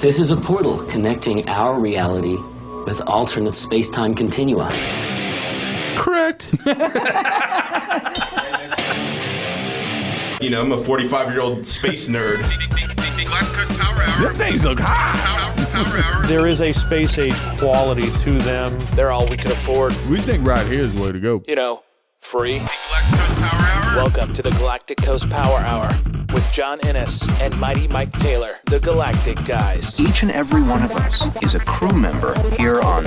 This is a portal connecting our reality with alternate space-time continua. Correct. You know, I'm a 45-year-old space nerd. Galactic Coast Power Hour. Your things look hot. Power Hour. There is a space age quality to them. They're all we can afford. We think right here is the way to go. You know, free. Galactic Coast Power Hour. Welcome to the Galactic Coast Power Hour with John Ennis and Mighty Mike Taylor, the Galactic Guys. Each and every one of us is a crew member here on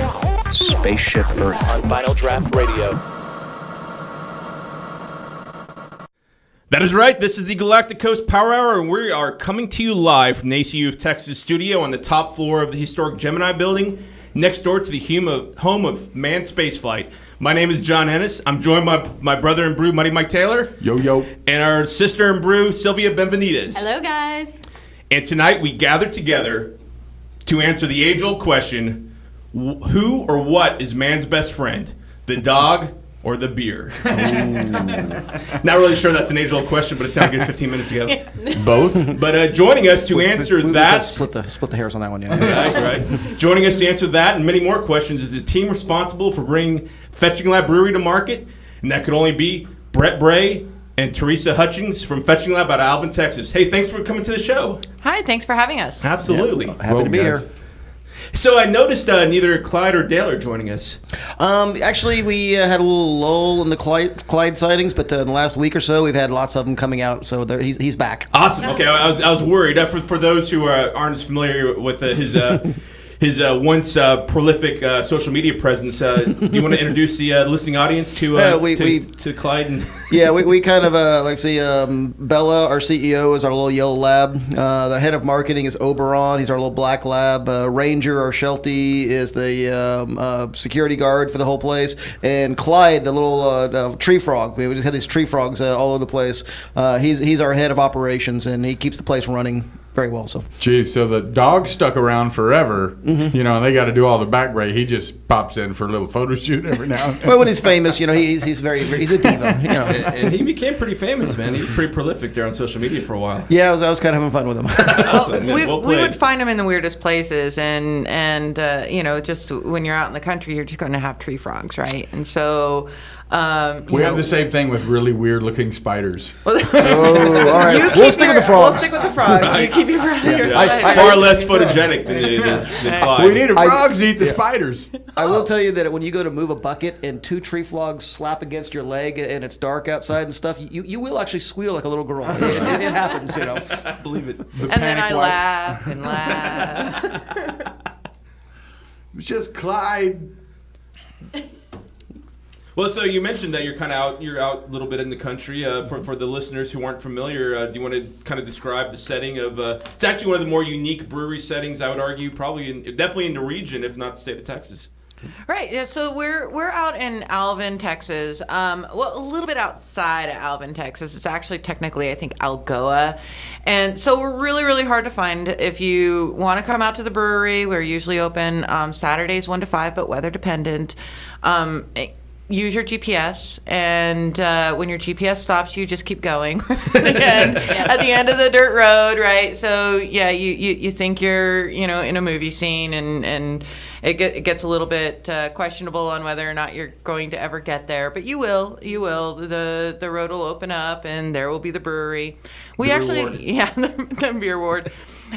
Spaceship Earth. On Vinyl Draft Radio. That is right. This is the Galactic Coast Power Hour, and we are coming to you live from the ACU of Texas studio on the top floor of the historic Gemini building, next door to the home of manned spaceflight. My name is John Ennis. I'm joined by my brother in brew, Mighty Mike Taylor. Yo, yo. And our sister in brew, Sylvia Benvenides. Hello, guys. And tonight we gathered together to answer the age-old question, who or what is man's best friend, the dog or the beer? Not really sure that's an age-old question, but it sounded good 15 minutes ago. Both. But joining us to answer that... Split the hairs on that one, yeah. Right. Joining us to answer that and many more questions is the team responsible for bringing Fetching Lab Brewery to market, and that could only be Bray and Theresa Hutchings from Fetching Lab out of Alvin, Texas. Hey, thanks for coming to the show. Hi, thanks for having us. Absolutely. Yeah, happy to be here. So I noticed neither Clyde or Dale are joining us. Actually, we had a little lull in the Clyde sightings, but in the last week or so, we've had lots of them coming out. So he's back. Awesome. Okay, I was worried. For those who aren't as familiar with his once prolific social media presence, do you want to introduce the listening audience to Clyde? And Yeah, we kind of Bella, our CEO, is our little yellow lab. The head of marketing is Oberon. He's our little black lab. Ranger, our Sheltie, is the security guard for the whole place. And Clyde, the little tree frog. We just had these tree frogs all over the place. He's our head of operations, and he keeps the place running very well. So, Geez, so the dog stuck around forever. Mm-hmm. You know, and they got to do all the back break. He just pops in for a little photo shoot every now and then. well, when he's famous, you know, he's he's a diva. You know, and he became pretty famous, man. He was pretty prolific there on social media for a while. yeah, I was kind of having fun with him. Awesome. We Well would played. find them in the weirdest places, and you know, just when you're out in the country, you're just going to have tree frogs, right? And so We have the same thing with really weird-looking spiders. All right, we'll stick with the frogs. We'll stick with the frogs. Right. You keep your Far less photogenic than Clyde. We need frogs to eat the spiders. I will tell you that when you go to move a bucket and two tree frogs slap against your leg and it's dark outside and stuff, you will actually squeal like a little girl. It happens, you know. I believe it. And then I laugh and laugh. It was just Clyde. Well, so you mentioned that you're out a little bit in the country. For the listeners who aren't familiar, do you want to kind of describe the setting of? It's actually one of the more unique brewery settings, I would argue, definitely in the region, if not the state of Texas. Right. Yeah, so we're out in Alvin, Texas. Well, a little bit outside of Alvin, Texas. It's actually technically, I think, Algoa. And so we're really, really hard to find. If you want to come out to the brewery, we're usually open Saturdays 1 to 5, but weather dependent. Use your GPS, and when your GPS stops, you just keep going at the end of the dirt road, right? So yeah, you think you're in a movie scene, and it gets a little bit questionable on whether or not you're going to ever get there, but you will. The road will open up, and there will be the brewery. The beer ward.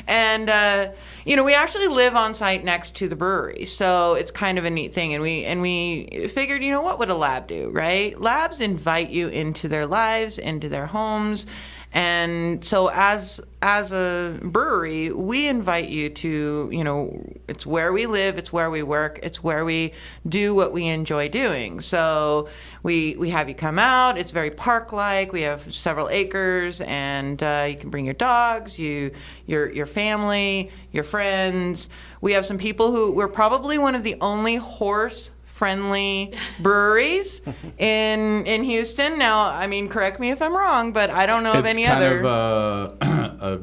And we actually live on site next to the brewery, so it's kind of a neat thing. And we figured, what would a lab do, right? Labs invite you into their lives, into their homes, and so as a brewery, we invite you to, it's where we live, it's where we work, it's where we do what we enjoy doing. So we have you come out. It's very park-like. We have several acres, and you can bring your dogs, your family, your friends. We have some people we're probably one of the only horse-friendly breweries in Houston. Now, I mean, correct me if I'm wrong, but I don't know of any other. It's kind of a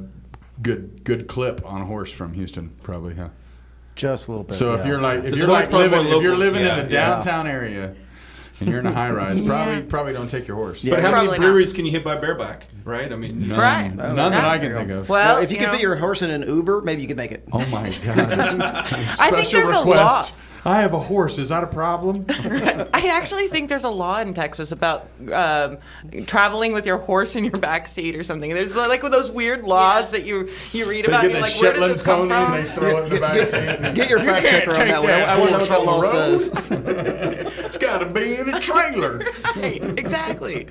good clip on a horse from Houston, probably, huh? Just a little bit. So yeah. if you're living in the downtown area, and you're in a high rise, probably don't take your horse. But how Probably many not. breweries can you hit by bareback, right? I mean, None, Right. none that I can think of. Well, if you can fit your horse in an Uber, maybe you could make it. Oh my God! I think Special there's a request. law. I have a horse. Is that a problem? I actually think there's a law in Texas about traveling with your horse in your back seat or something. There's like those weird laws that you read They about. get And you're the like, where did Shetland this come pony from? and they throw it in the back seat. Get your fact checker on that one. I want to know what that law says. It's got to be in a trailer. Right, exactly.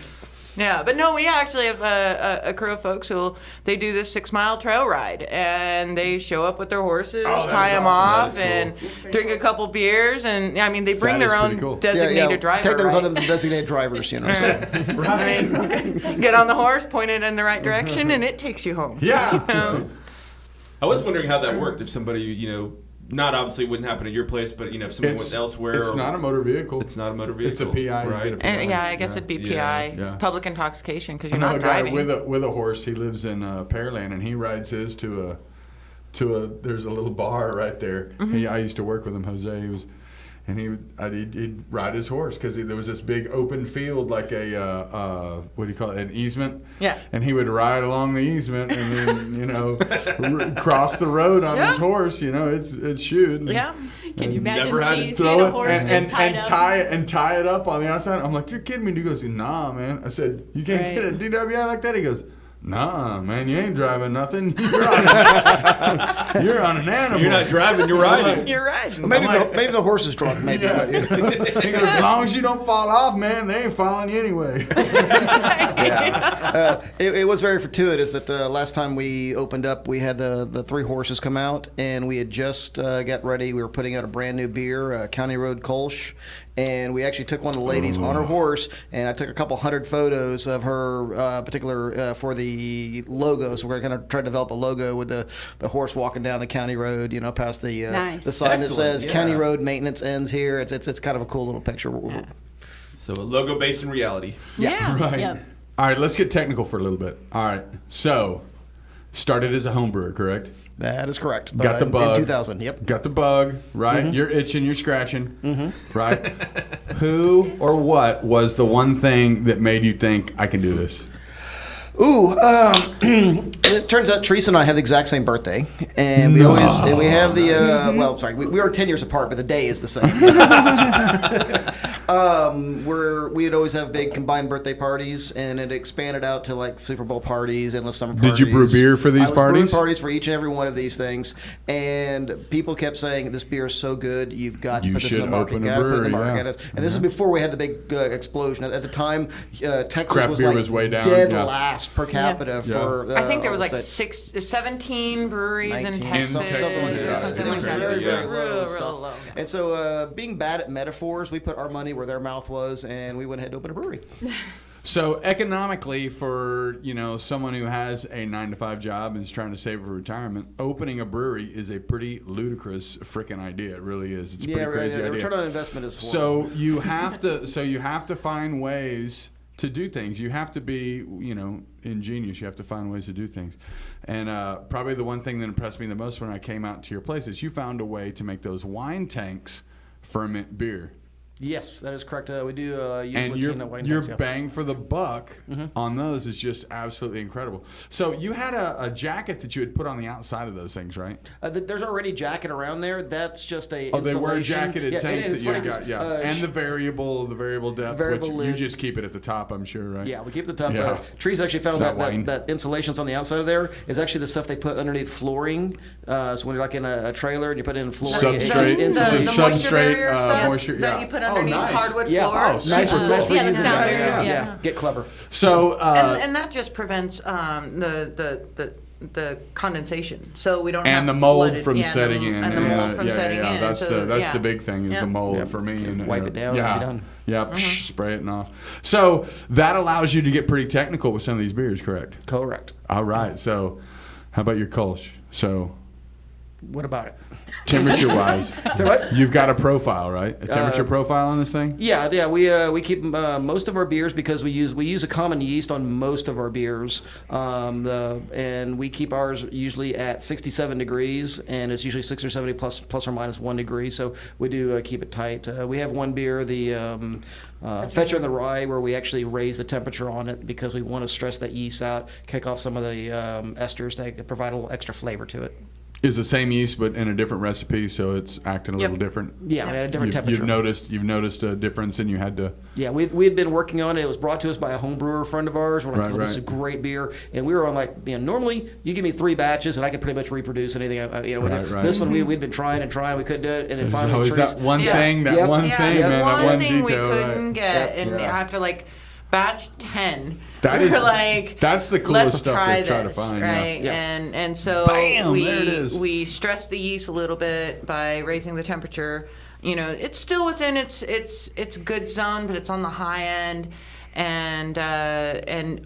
Yeah, but no, we actually have a crew of folks who they do this 6-mile trail ride, and they show up with their horses, Oh, that tie is them awesome. off, That is and drink a couple beers, and I mean they bring That is their own pretty cool. designated driver. Technically, we call right? them designated drivers, you know. So. I mean, get on the horse, point it in the right direction, and it takes you home. Yeah. I was wondering how that worked. If somebody, not obviously wouldn't happen at your place, but if somebody went elsewhere, It's not a motor vehicle. It's not a motor vehicle. It's a PI, you right? get a PI. And, I guess it'd be PI, Yeah. public intoxication, because I you're know not a guy driving. with a horse. He lives in Pearland, and he rides his to a. There's a little bar right there. I used to work with him, Jose. He'd ride his horse because there was this big open field, like a what do you call it, an easement. Yeah. And he would ride along the easement and then cross the road on his horse. It's shoot. Yeah. Can you imagine Never had to seeing Throw a it horse just tied up? tie it up on the outside. I'm like, you're kidding me? And he goes, nah, man. I said, you can't get a DWI like that. He goes, nah, man, you ain't driving nothing. You're on an animal. You're not driving, you're riding. You're right. Maybe the horse is drunk. Maybe. Yeah. He goes, as long as you don't fall off, man, they ain't following you anyway. It was very fortuitous that last time we opened up, we had the 3 horses come out, and we had just got ready. We were putting out a brand new beer, County Road Kolsch, and we actually took one of the ladies on her horse, and I took a couple hundred photos of her particular for the logo. So we're going to try to develop a logo with the horse walking down the county road, past the Nice. the sign that Excellent, says yeah. County Road Maintenance ends here. It's kind of a cool little picture. So a logo based in reality. Yeah. Right. Yep. All right, let's get technical for a little bit. All right, so started as a home brewer, correct? That is correct. Got the bug. In 2000, yep. Got the bug, right? You're itching, you're scratching, right? Who or what was the one thing that made you think I can do this? Ooh, it turns out Theresa and I have the exact same birthday, and we we have the we are 10 years apart, but the day is the same. We'd always have big combined birthday parties, and it expanded out to like Super Bowl parties, endless summer parties. Did you brew beer for these I was parties? brewing parties for each and every one of these things, and people kept saying, "This beer is so good, you've got to You put this in the should market. open a Gotta put it in the brewery, market." yeah. And this is before we had the big explosion. At the time, Texas Craft was beer like was way down, dead yeah. last per capita for. I think there was all like the states. 17 breweries in 19, Texas. something like that. Something like that. Very, It was very low and stuff. real low. And so, being bad at metaphors, we put our money where their mouth was, and we went ahead to open a brewery. So economically, for someone who has a 9-to-5 job and is trying to save for retirement, opening a brewery is a pretty ludicrous freaking idea. It really is. It's a pretty crazy the idea. return on investment is horrible. So you have to find ways to do things. You have to be ingenious. You have to find ways to do things. And probably the one thing that impressed me the most when I came out to your place is you found a way to make those wine tanks ferment beer. Yes, that is correct. We do use And Latina wine your tanks, yeah. bang for the buck on those is just absolutely incredible. So you had a jacket that you had put on the outside of those things, right? There's already jacket around there. That's just a Oh, they were insulation. jacketed Yeah, tanks it's that you funny got, 'cause, and the variable depth, variable which you lid. just keep it at the top, I'm sure, right? Yeah, we keep the top. Yeah. Trees actually found It's not that wine. that insulation's on the outside of there is actually the stuff they put underneath flooring. So when you're like in a trailer and you put it in flooring, it Substrate. keeps It's a insulating. moisture substrate, barrier stuff moisture, that yeah. you put Oh, underneath nice. hardwood Yeah, floors. nice for yeah, the using sound that. barrier, Yeah, get clever. So And that just prevents the condensation, so we don't have and the mold flooded- from yeah, setting the, in. and the mold from setting in. That's and so, that's the big thing is Yeah. the mold Yeah. for me. And Wipe it down Yeah, and be done. yeah. Spray it and off. So that allows you to get pretty technical with some of these beers, correct? Correct. All right. So how about your Kolsch? So What about it? Temperature-wise. So what? You've got a profile, right? A temperature profile on this thing? Yeah. We keep most of our beers because we use a common yeast on most of our beers, and we keep ours usually at 67 degrees, and it's usually 6 or 70 plus or minus 1 degree. So we do keep it tight. We have one beer, the Fetching the Rye, where we actually raise the temperature on it because we want to stress that yeast out, kick off some of the esters to provide a little extra flavor to it. Is the same yeast but in a different recipe, so it's acting a little different. Yeah, we had a different temperature. You've noticed a difference, and you had to. Yeah, we had been working on it. It was brought to us by a home brewer friend of ours. We're like, this is a great beer, and we were on normally you give me 3 batches and I could pretty much reproduce anything. This one we'd been trying, we couldn't do it, and then finally always that one thing, man, one that thing detail, we couldn't get, and after batch 10. That's the coolest stuff try to try to find, right? Yeah. And so Bam, there it is. we stress the yeast a little bit by raising the temperature. It's still within its good zone, but it's on the high end. And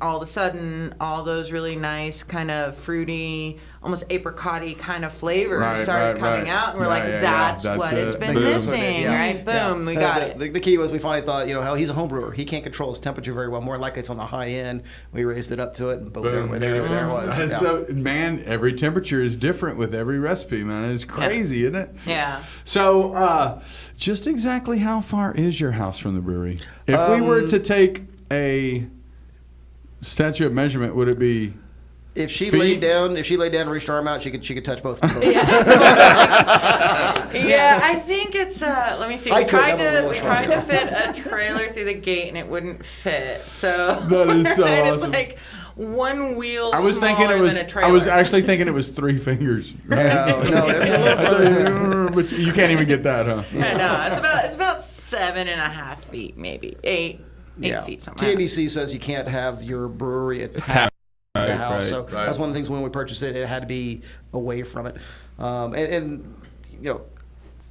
all of a sudden, all those really nice kind of fruity, almost apricot-y kind of flavors started coming out, and we're that's what it's been missing, right? Boom, we got it. The key was we finally thought, how he's a home brewer. He can't control his temperature very well. More than likely, it's on the high end. We raised it up to it, and boom, there it was. So, man, every temperature is different with every recipe, man. It's crazy, isn't it? Yeah. So, just exactly how far is your house from the brewery? If we were to take a statue of measurement, would it be? If she laid down and reached her arm out, she could touch both. Yeah, I think it's. Let me see. We tried to fit a trailer through the gate, and it wouldn't fit. So that is so awesome. It's like one wheel. I was thinking it was. Than a trailer. I was actually thinking it was 3 fingers. Right? No, it's a little further. But you can't even get that, huh? No, it's about 7.5 feet, maybe 8 feet somewhere. TABC says you can't have your brewery attached to the house, so that's one of the things when we purchased it. It had to be away from it, and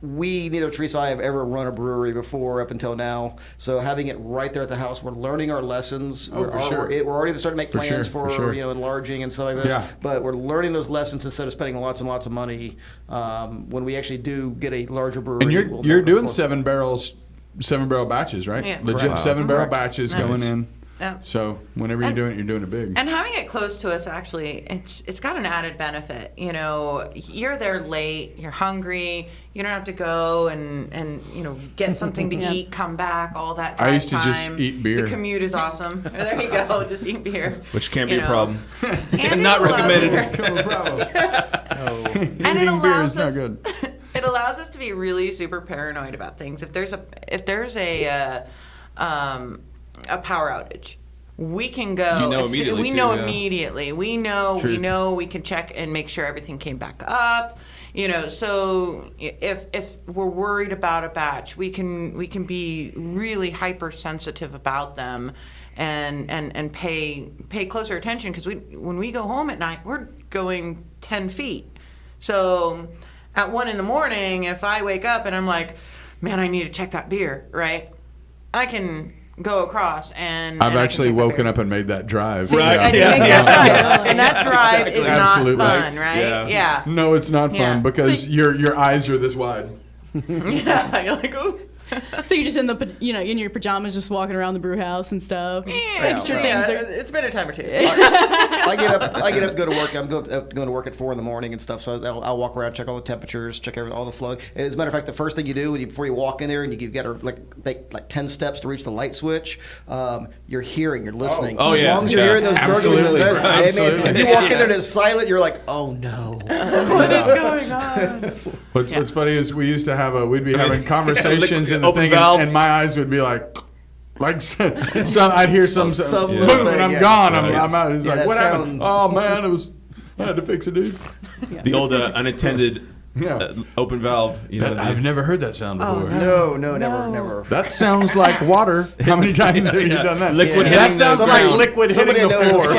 we, neither Theresa or I, have ever run a brewery before up until now. So having it right there at the house, we're learning our lessons. We're already starting to make plans for enlarging and stuff like this. Yeah. But we're learning those lessons instead of spending lots and lots of money. When we actually do get a larger brewery, and you're doing 7 barrel batches, right? Yeah. Legit 7-barrel batches going in. Yeah. So whenever you're doing it big. And having it close to us, actually, it's got an added benefit. You're there late, you're hungry, you don't have to go and get something to eat, come back, all that drive I used to time. just eat beer. The commute is awesome. There you go, just eat beer. Which can't be a problem. And not recommended. And it beer is not good. It allows us to be really super paranoid about things. If there's a power outage, we can go. Immediately. We know we can check and make sure everything came back up. So if we're worried about a batch, we can be really hypersensitive about them, and pay closer attention, because when we go home at night, we're going 10 feet. So at 1 a.m, if I wake up and I'm like, man, I need to check that beer, right? I can go across and I've actually woken up and made that drive. Right. And that drive is not fun, right? Yeah. No, it's not fun because your eyes are this wide. Yeah, you're like, oh. So you're just in your pajamas, just walking around the brew house and stuff. It's been a time or two. I get up, go to work. I'm going to work at 4 a.m. and stuff. So I'll walk around, check all the temperatures, check all the flow. As a matter of fact, the first thing you do before you walk in there, and you've got to make 10 steps to reach the light switch. You're hearing, you're listening. As long as you're hearing those gurgling noises. Absolutely. If you walk in there and it's silent, you're like, oh no. What is going on? What's funny is we'd be having conversations in the open thing, valve. and my eyes would be like I'd hear some boom, and I'm gone. I'm out. It's like, what happened? Oh man, I had to fix it, dude. The old unattended open valve. I've never heard that sound before. No, never. That sounds like water. How many times have you done that? Liquid That hitting sounds the like ground. liquid hitting the floor.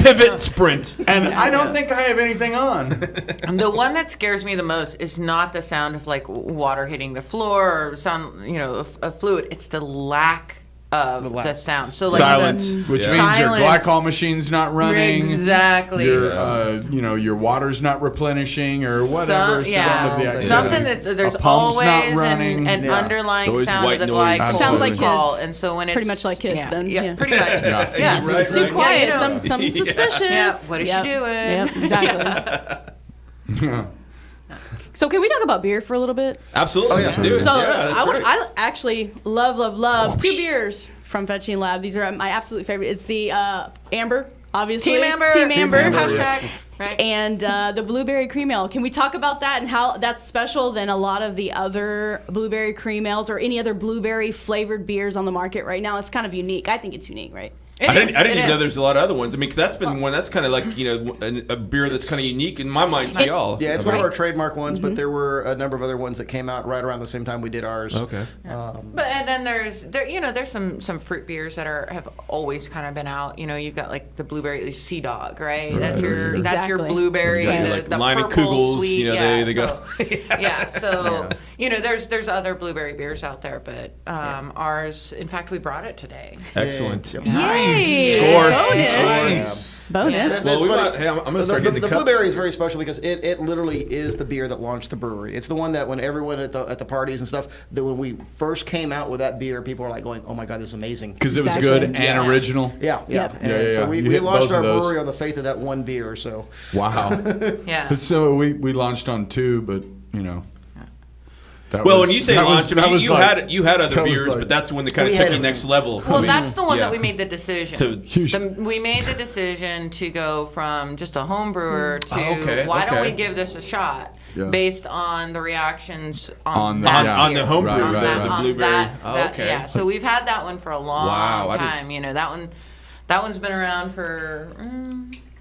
Pivot sprint. And I don't think I have anything on. The one that scares me the most is not the sound of like water hitting the floor or sound, of fluid. It's the lack of the sound. So like silence, which means your silence. glycol machine's not running. Exactly. Your your water's not replenishing or whatever. Something that there's a pump's always not running. an underlying sound of the noise. glycol. Sounds like kids. And so when it's pretty much like kids then. Yeah, pretty much. Yeah. Right, Too right. quiet. Yeah, you know. Something suspicious. Yeah. What is she doing? Yep, exactly. So can we talk about beer for a little bit? Absolutely. Let's do it. So Yeah, that's right. I actually love 2 beers from Fetching Lab. These are my absolute favorite. It's the Amber, obviously. Team Amber. Hashtag. Right. And the blueberry cream ale. Can we talk about that and how that's special than a lot of the other blueberry cream ales or any other blueberry flavored beers on the market right now? It's kind of unique. I think it's unique, right? I didn't even know there's a lot of other ones. I mean, 'cause that's been one that's kind of like, a beer that's kind of unique in my mind to y'all. Yeah, it's one of our trademark ones, but there were a number of other ones that came out right around the same time we did ours. Okay. But and then there's some fruit beers that have always kind of been out. You've got like the blueberry Sea Dog, right? That's your blueberry, the Line purple of Kugels, sweet. They So, go. there's other blueberry beers out there, but ours, in fact, we brought it today. Excellent. Yay. Score. Bonus. Well, I'm going to start getting the cups. blueberry is very special because it literally is the beer that launched the brewery. It's the one that when everyone at the parties and stuff, that when we first came out with that beer, people were like going, "Oh my god, this is amazing!" Because it was good and original. Yeah. And so we launched our brewery on the faith of that one beer. So wow. Yeah. So we launched on 2, but when you say launch, you had other beers, like, but that's when they kind of took you next level. Well, that's the one that we made the decision. To we made the decision to go from just a home brewer to why don't we give this a shot based on the reactions on the home brew, the blueberry. Yeah, so we've had that one for a long time. That one's been around for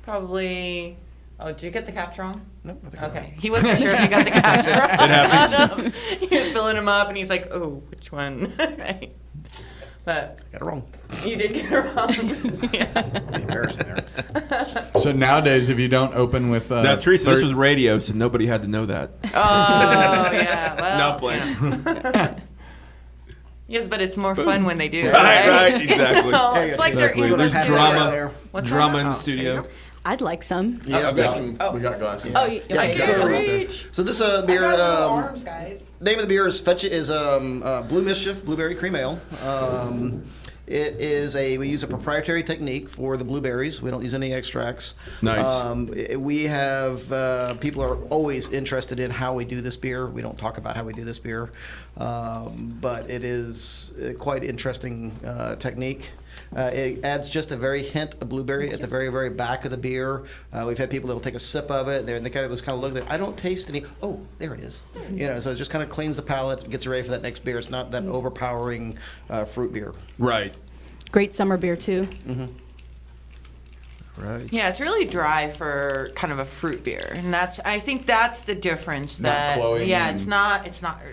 probably. Oh, did you get the caps wrong? No. Okay. He wasn't sure if he got the caps wrong. It happens. He was filling them up, and he's like, "Oh, which one?" Right. But got it wrong. You did get it wrong. Yeah. Embarrassing there. So nowadays, if you don't open with now, Theresa, this was radio, so nobody had to know that. Oh yeah. Well, no playing. Yes, but it's more fun when they do. Right, exactly. It's like there's drama in the studio. I'd like some. Yeah, I've got some. We got glasses. Oh, you like it? So this beer, arms, guys. name of the beer is Blue Mischief Blueberry Cream Ale. It is we use a proprietary technique for the blueberries. We don't use any extracts. Nice. We have people are always interested in how we do this beer. We don't talk about how we do this beer, but it is quite interesting technique. It adds just a very hint of blueberry at the very, very back of the beer. We've had people that will take a sip of it. They kind of look there. I don't taste any. Oh, there it is. So it just kind of cleans the palate, gets you ready for that next beer. It's not that overpowering fruit beer. Right. Great summer beer too. Mm-hmm. Right. Yeah, it's really dry for kind of a fruit beer, and I think that's the difference. Not cloying. Yeah, it's not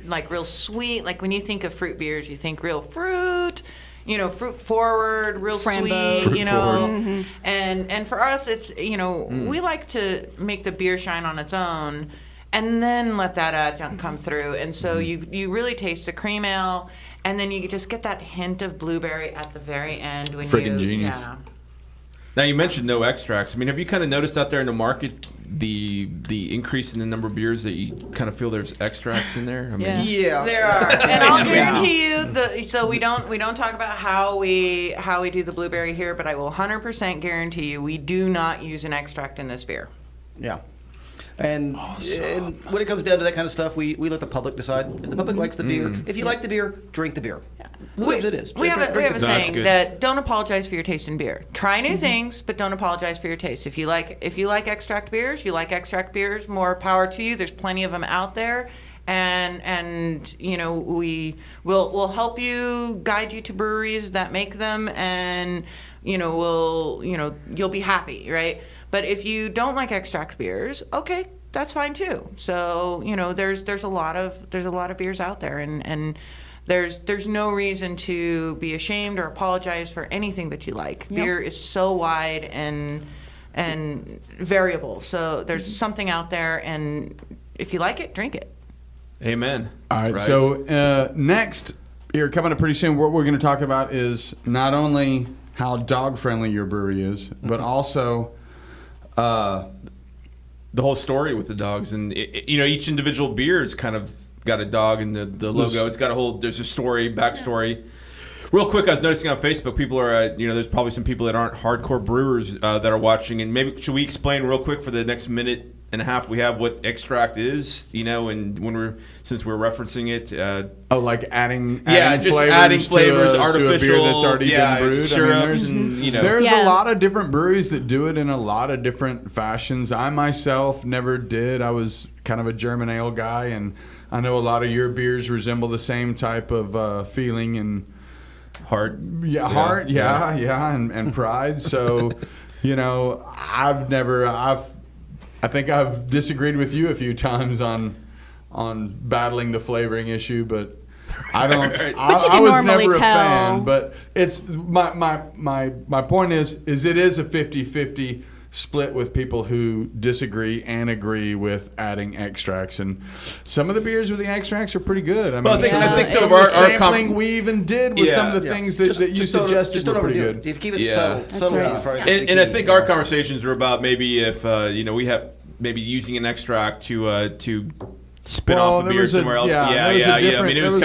like real sweet. Like when you think of fruit beers, you think real fruit. Fruit forward, real Frambo. sweet, Mm-hmm. And for us, it's, we like to make the beer shine on its own and then let that adjunct come through. And so you really taste the cream ale, and then you just get that hint of blueberry at the very end. Friggin' genius. Yeah. Now, you mentioned no extracts. I mean, have you kind of noticed out there in the market the increase in the number of beers that you kind of feel there's extracts in there? I mean, Yeah. There are, and I'll guarantee you. So we don't talk about how we do the blueberry here, but I will 100% guarantee you we do not use an extract in this beer. Yeah. And when it comes down to that kind of stuff, we let the public decide. If the public likes the beer, if you like the beer, drink the beer. Whatever it is. We have a saying good. that don't apologize for your taste in beer. Try new things, but don't apologize for your taste. If you like extract beers, more power to you. There's plenty of them out there. And we'll help you, guide you to breweries that make them, and you'll be happy, right? But if you don't like extract beers, okay, that's fine too. So there's a lot of beers out there, and there's no reason to be ashamed or apologize for anything that you like. Yep. Beer is so wide and variable. So there's something out there, and if you like it, drink it. Amen. All right. Right. So next here coming up pretty soon, what we're going to talk about is not only how dog friendly your brewery is, but also the whole story with the dogs, and each individual beer has kind of got a dog in the logo. It's got there's a story, backstory. Real quick, I was noticing on Facebook, people are, there's probably some people that aren't hardcore brewers that are watching, and maybe should we explain real quick for the next minute and a half we have what extract is, and since we're referencing it. Like adding flavors, artificial, to a beer that's already been brewed. Syrups, there's a lot of different breweries that do it in a lot of different fashions. I myself never did. I was kind of a German ale guy, and I know a lot of your beers resemble the same type of feeling and heart. And pride. So, I think I've disagreed with you a few times on battling the flavoring issue, but I don't. I was never a fan, but it's my point is it is a 50-50 split with people who disagree and agree with adding extracts, and some of the beers with the extracts are pretty good. I think some of our sampling we even did with some of the things that you suggested were pretty good. If you keep it subtle, and I think our conversations are about maybe if we have maybe using an extract to spin off a beer somewhere else. I mean, it was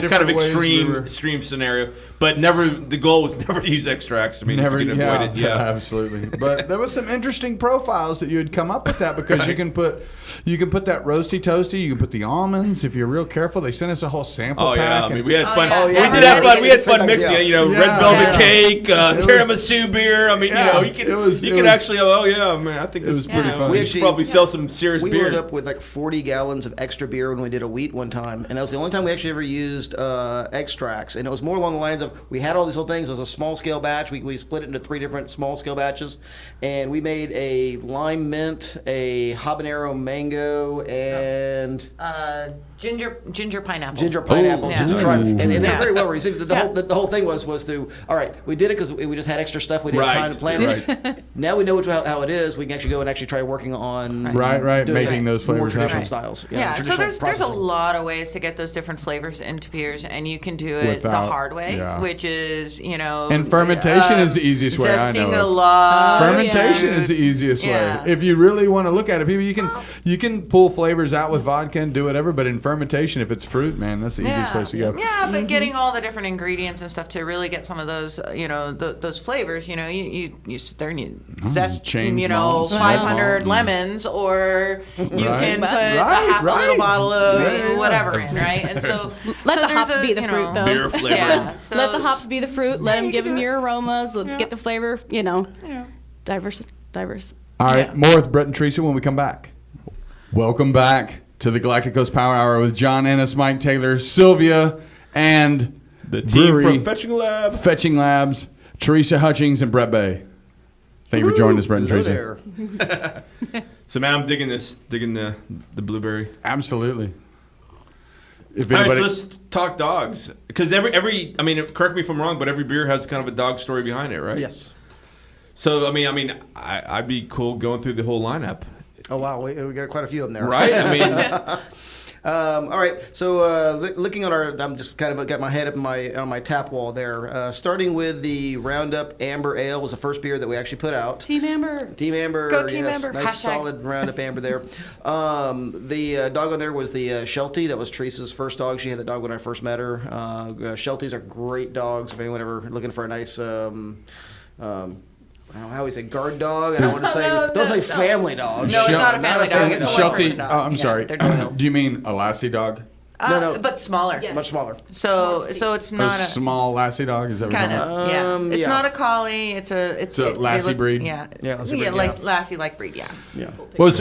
kind of extreme scenario, but the goal was never to use extracts. I mean, if you can avoid it, absolutely. But there was some interesting profiles that you had come up with that because you can put that roasty toasty, you can put the almonds if you're real careful. They sent us a whole sample pack. I mean, we had fun. We did have fun. We had fun mixing. Red velvet cake, tiramisu beer. I mean, you could actually. I think this is pretty fun. We should probably sell some serious beer. We ended up with like 40 gallons of extra beer when we did a wheat one time, and that was the only time we actually ever used extracts, and it was more along the lines of we had all these little things. It was a small scale batch. We split it into 3 different small scale batches, and we made a lime mint, a habanero mango, and ginger pineapple. Just to try, and they're very well received. The whole thing was to all right. We did it because we just had extra stuff. We didn't have time to plan it. Now we know how it is. We can actually go and actually try working on making those flavors more traditional styles. So there's a lot of ways to get those different flavors into beers, and you can do it the hard way, which is And fermentation is the easiest way I know. A lot. Fermentation is the easiest way. If you really want to look at it, people, you can pull flavors out with vodka and do whatever, but in fermentation, if it's fruit, man, that's the easiest place to go. Yeah, but getting all the different ingredients and stuff to really get some of those, those flavors, you sit there and you zest, 500 lemons, or you can put a half a little bottle of whatever in, right? And so let the hops be the fruit, though. Beer flavor. Let the hops be the fruit. Let them give them your aromas. Let's get the flavor. Diverse. All right, more with Brett and Theresa when we come back. Welcome back to the Galactic Coast Power Hour with John Ennis, Mike Taylor, Sylvia, and the team Brewery, from Fetching Labs, Theresa Hutchings, and Brett Bay. Thank you for joining us, Brett and Theresa. So, man, I'm digging the blueberry. Absolutely. All right, so let's talk dogs. Because every, correct me if I'm wrong, but every beer has kind of a dog story behind it, right? Yes. So, I'd be cool going through the whole lineup. Oh, wow. We got quite a few of them there. Right? All right. So looking on I'm just kind of got my head up on my tap wall there. Starting with the Roundup Amber Ale was the first beer that we actually put out. Team Amber. Go Team Amber. Nice solid Roundup Amber there. The dog on there was the Sheltie. That was Teresa's first dog. She had the dog when I first met her. Shelties are great dogs. If anyone ever looking for a nice how we say guard dog? I want to say don't say family dog. No, it's not a family dog. It's a Sheltie. one-person dog. I'm sorry. Do you mean a lassie dog? No, but smaller. Yes. Much smaller. So it's not a small lassie dog. Is that what kind you're talking about? of? It's not a collie. It's a lassie breed. Yeah, lassie breed, lassie-like breed. Yeah. What was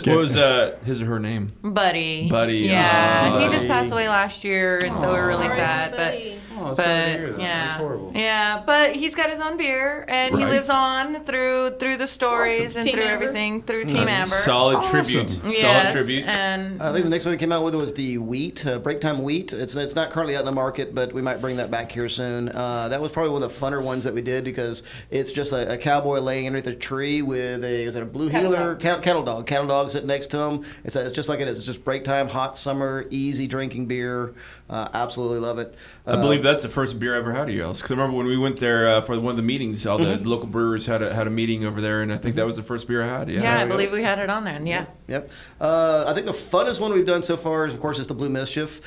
his or her name? Buddy. Yeah. He just passed away last year, and so we're really sad. But That's horrible. Yeah, but he's got his own beer, and he lives on through the stories and Team through Amber. everything through Team Amber. Solid tribute. Yes, Solid tribute. And I think the next one we came out with was the Wheat Break Time time wheat. It's not currently out in the market, but we might bring that back here soon. That was probably one of the funner ones that we did because it's just a cowboy laying underneath a tree with a blue heeler cattle dog sitting next to him. It's just like it is. It's just break time, hot summer, easy drinking beer. Absolutely love it. I believe that's the first beer I ever had at Yale's. Because I remember when we went there for one of the meetings, all the local brewers had a meeting over there, and I think that was the first beer I had. Yeah, I believe we had it on there. Yeah. Yep. I think the funnest one we've done so far is, of course, the Blue Mischief.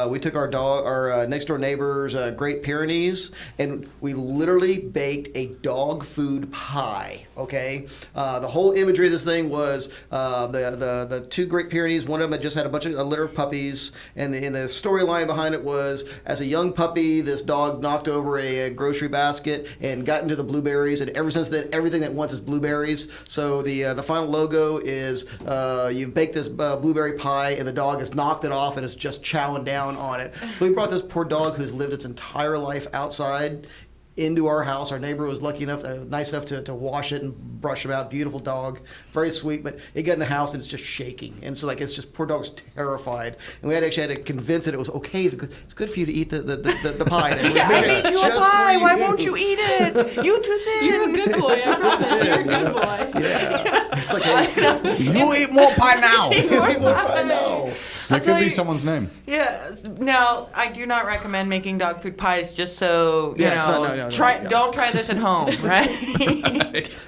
We took our next door neighbor's Great Pyrenees, and we literally baked a dog food pie. Okay. The whole imagery of this thing was the two Great Pyrenees. One of them had just had a litter of puppies, and the storyline behind it was, as a young puppy, this dog knocked over a grocery basket and got into the blueberries, and ever since then, everything that wants is blueberries. So the final logo is you've baked this blueberry pie, and the dog has knocked it off and is just chowing down on it. So we brought this poor dog who's lived its entire life outside into our house. Our neighbor was nice enough to wash it and brush him out. Beautiful dog, very sweet. But it got in the house and it's just shaking, and so it's just poor dog's terrified. And we actually had to convince it was okay. It's good for you to eat the pie. Yeah, I made you a pie. Why won't you eat it? You too thin. You're a good boy. I promise. You're a good boy. Yeah. It's like you eat more pie now. You eat more pie now. That could be someone's name. Yeah. Now, I do not recommend making dog food pies just so, you know. Don't try this at home, right?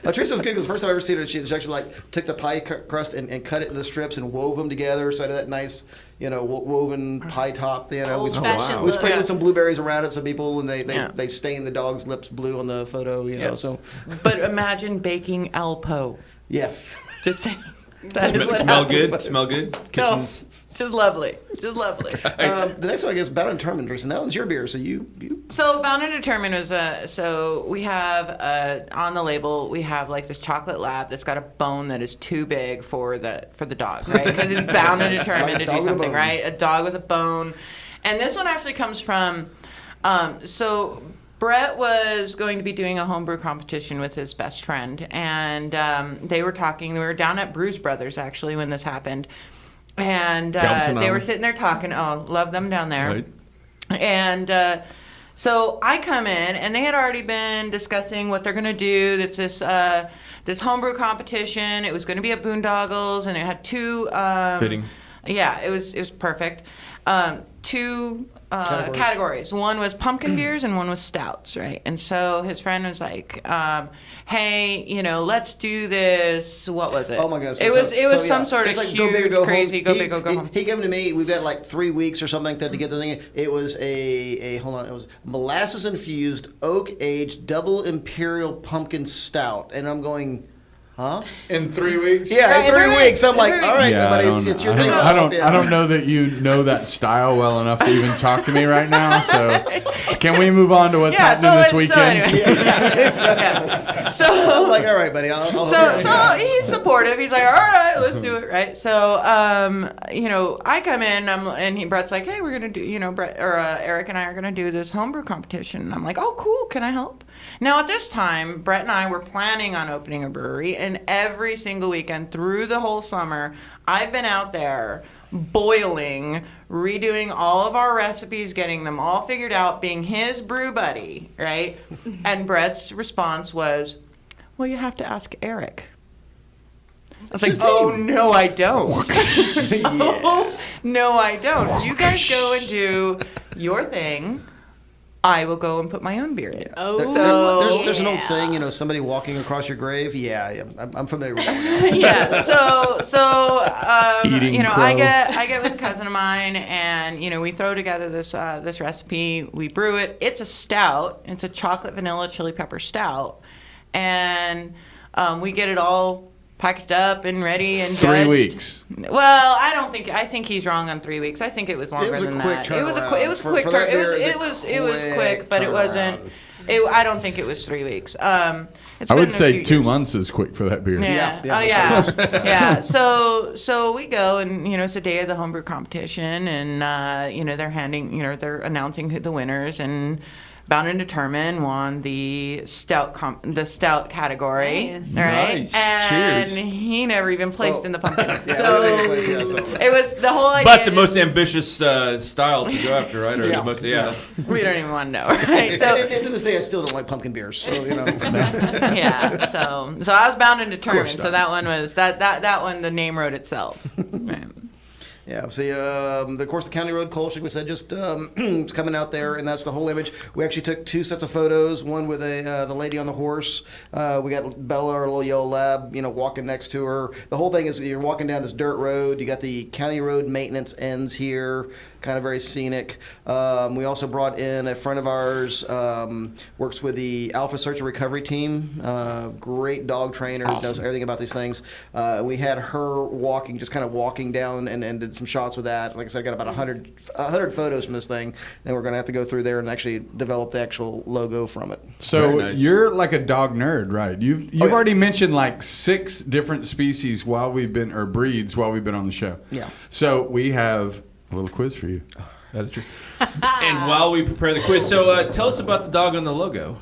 Teresa's good because the first time I ever seen it, she actually took the pie crust and cut it into strips and wove them together so I had that nice, woven pie top. We sprinkled some blueberries around it so people, and they stain the dog's lips blue on the photo, so. But imagine baking Alpo. Yes. Just saying. Smell good? Smell good? Kittens. Just lovely. Just lovely. The next one, I guess, Bound and Determined, Theresa. That one's your beer, so you. So Bound and Determined was so we have on the label we have this chocolate lab that's got a bone that is too big for the dog, right? Because it's bound and determined to do something, right? A dog with a bone, and this one actually comes from. So Brett was going to be doing a homebrew competition with his best friend, and they were talking. We were down at Brews Brothers actually when this happened. And they were sitting there talking. Oh, love them down there. Right. And so I come in, and they had already been discussing what they're going to do. It's this homebrew competition. It was going to be at Boondoggles, and it had two. Fitting. Yeah, it was perfect. Two categories. One was pumpkin beers and one was stouts, right? And so his friend was like, "Hey, let's do this." What was it? Oh my goodness! It was some sort of huge, go big or go crazy, home. Go big or go home. He came to me. We've got 3 weeks or something like that to get the thing. It was a hold on. It was molasses infused, oak aged, double imperial pumpkin stout, and I'm going. Huh? In 3 weeks? Yeah, in 3 weeks. I'm like, all right, buddy, it's your thing. I don't know that you know that style well enough to even talk to me right now. So, can we move on to what's happening this weekend? So I'm like, all right, buddy. So he's supportive. He's like, all right, let's do it, right? So, I come in, and Brett's like, hey, we're gonna do, Brett or Eric and I are gonna do this homebrew competition. And I'm like, oh, cool. Can I help? Now, at this time, Brett and I were planning on opening a brewery, and every single weekend through the whole summer, I've been out there boiling, redoing all of our recipes, getting them all figured out, being his brew buddy, right? And Brett's response was, well, you have to ask Eric. I was like, oh, no, I don't. No, I don't. You guys go and do your thing. I will go and put my own beer in. There's an old saying, somebody walking across your grave. Yeah, I'm familiar with that one. Yeah. So Eating crow. I get with a cousin of mine, and we throw together this recipe. We brew it. It's a stout. It's a chocolate vanilla chili pepper stout, and we get it all packaged up and ready and judged. 3 weeks. Well, I think he's wrong on 3 weeks. I think it was longer than that. It was a quick turn. It was quick, but it wasn't. I don't think it was 3 weeks. I would say 2 months is quick for that beer. Yeah. Oh yeah. Yeah. So we go, and it's a day of the homebrew competition, and they're announcing the winners, and Bound and Determined won the stout category. Nice. All right, Nice. and Cheers. he never even placed in the pumpkin. Yeah, So we didn't place, yeah, so. it was the whole idea. But the is- most ambitious style to go after, right? Or Yeah. the most, yeah. we don't even want to know, right? So And to this day, I still don't like pumpkin beers. So yeah, so I was Bound and Determined. So not. that one was that one. The name wrote itself. Right. Yeah, see, of course, the County Road Kolsch, like we said, just it's coming out there, and that's the whole image. We actually took 2 sets of photos, one with the lady on the horse. We got Bella, our little yellow lab, walking next to her. The whole thing is you're walking down this dirt road. You got the County Road maintenance ends here, kind of very scenic. We also brought in a friend of ours, works with the Alpha Search and Recovery team. Great dog trainer, knows everything about these things. We had her walking, just kind of walking down and did some shots with that. Like I said, I got about 100 photos from this thing. Then we're going to have to go through there and actually develop the actual logo from it. So Very nice. you're like a dog nerd, right? You've yeah. already mentioned like 6 different species breeds while we've been on the show. Yeah. So we have a little quiz for you. That is true. And while we prepare the quiz, so tell us about the dog on the logo.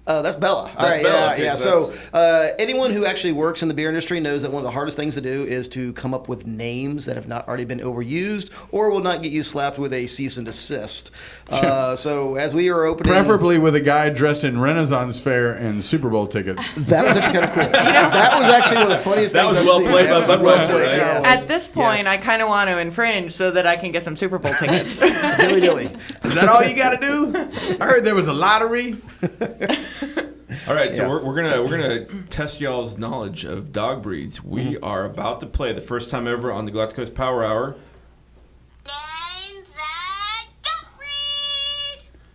That's Bella. All right, Bella. yeah, Okay, yeah. so So anyone who actually works in the beer industry knows that one of the hardest things to do is to come up with names that have not already been overused or will not get you slapped with a cease and desist. So as we are opening, Preferably with a guy dressed in Renaissance Fair and Super Bowl tickets. that was actually kind of cool. That was actually one of the funniest That things was I've well seen. played That by was well Budweiser, played, right? yes. At this point, Yes. I kind of want to infringe so that I can get some Super Bowl tickets. Dilly dilly. Is that all you got to do? I heard there was a lottery. All right, so Yeah. we're gonna test y'all's knowledge of dog breeds. We are about to play the first time ever on the Galactic Coast Power Hour.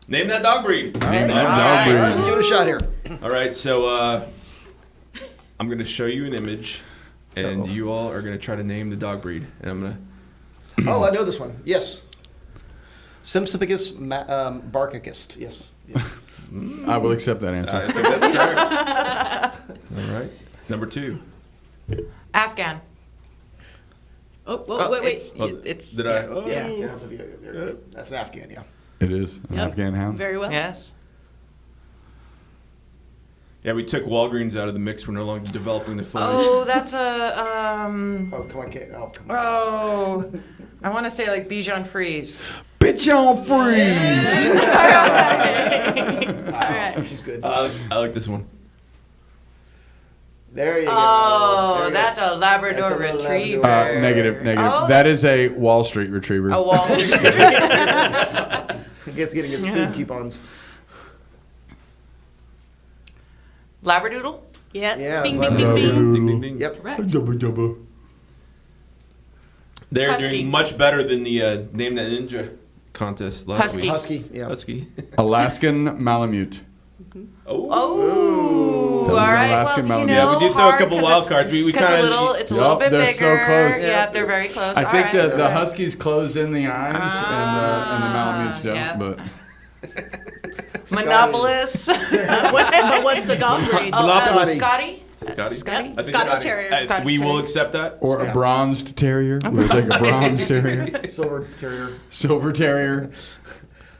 Name that dog breed. Name that All dog right, breed. let's give it a shot here. All right, so I'm gonna show you an image, and you all are gonna try to name the dog breed, and I'm gonna. Oh, I know this one. Yes. Simpsipicus barkicus. Yes. I will accept that answer. I think that's correct. All right, number 2. Afghan. Oh, wait. It's Did I? Oh. Yeah. That's an Afghan. Yeah. It is an Yep. Afghan hound. Very well. Yes. Yeah, we took Walgreens out of the mix. We're no longer developing the foliage. Oh, that's a Oh, come on, Kate. Oh, come on. Oh, I want to say like Bichon Frise. Bitch on freeze. Wow, she's good. I like this one. There you go. Oh, There you that's go. a Labrador That's a little Retriever. Labrador. Negative. Oh, That is a Wall Street retriever. a Wall Street. It's getting its food coupons. Labradoodle. Yeah. Yeah, Ding, it's ding, ding, ding. Ding, ding, ding. Yep. Correct. They're Husky. doing much better than the Name That Ninja contest last Husky. week. Husky. Yeah. Husky. Alaskan Malamute. Oh. Oh, That was all an right. Alaskan Well, Malamute. Yeah, we did throw a couple wild cards. We Because kind it's a little bit Yup, bigger. they're so close. Yep, they're very close. I All think right. the Huskies close in the eyes and the Malamutes don't. yeah. But Monopolis. What's the dog breed? Scotty. Scotty. Scotty. Scotty? I think Scottish Terrier. Uh, we will accept that. or a bronzed terrier. We'll take a bronzed terrier. Silver Terrier. Silver terrier.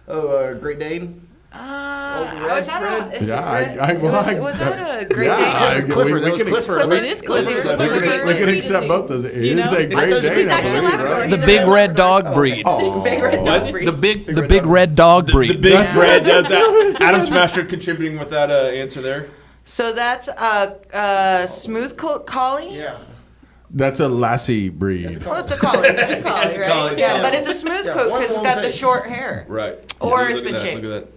Oh, Great Dane. Was that a? Yeah, Was that a Great Dane? Clifford. That was Clifford. It is Clifford. Is that We Clifford? can accept both those. It you is know? a I great thought Dane. he's I actually believe, Labrador. right? The He's a big real red dog breed. Big red dog breed. The big red dog breed. The big red. Adam Smasher contributing with that answer there. So that's a smooth coat collie. Yeah. That's a Lassie breed. Oh, it's a collie. That's a collie, It's a right? collie, Yeah, yeah. but it's a smooth coat one because it's long got the face. short hair. Right. Or Look it's at been that, shaved. Look at that.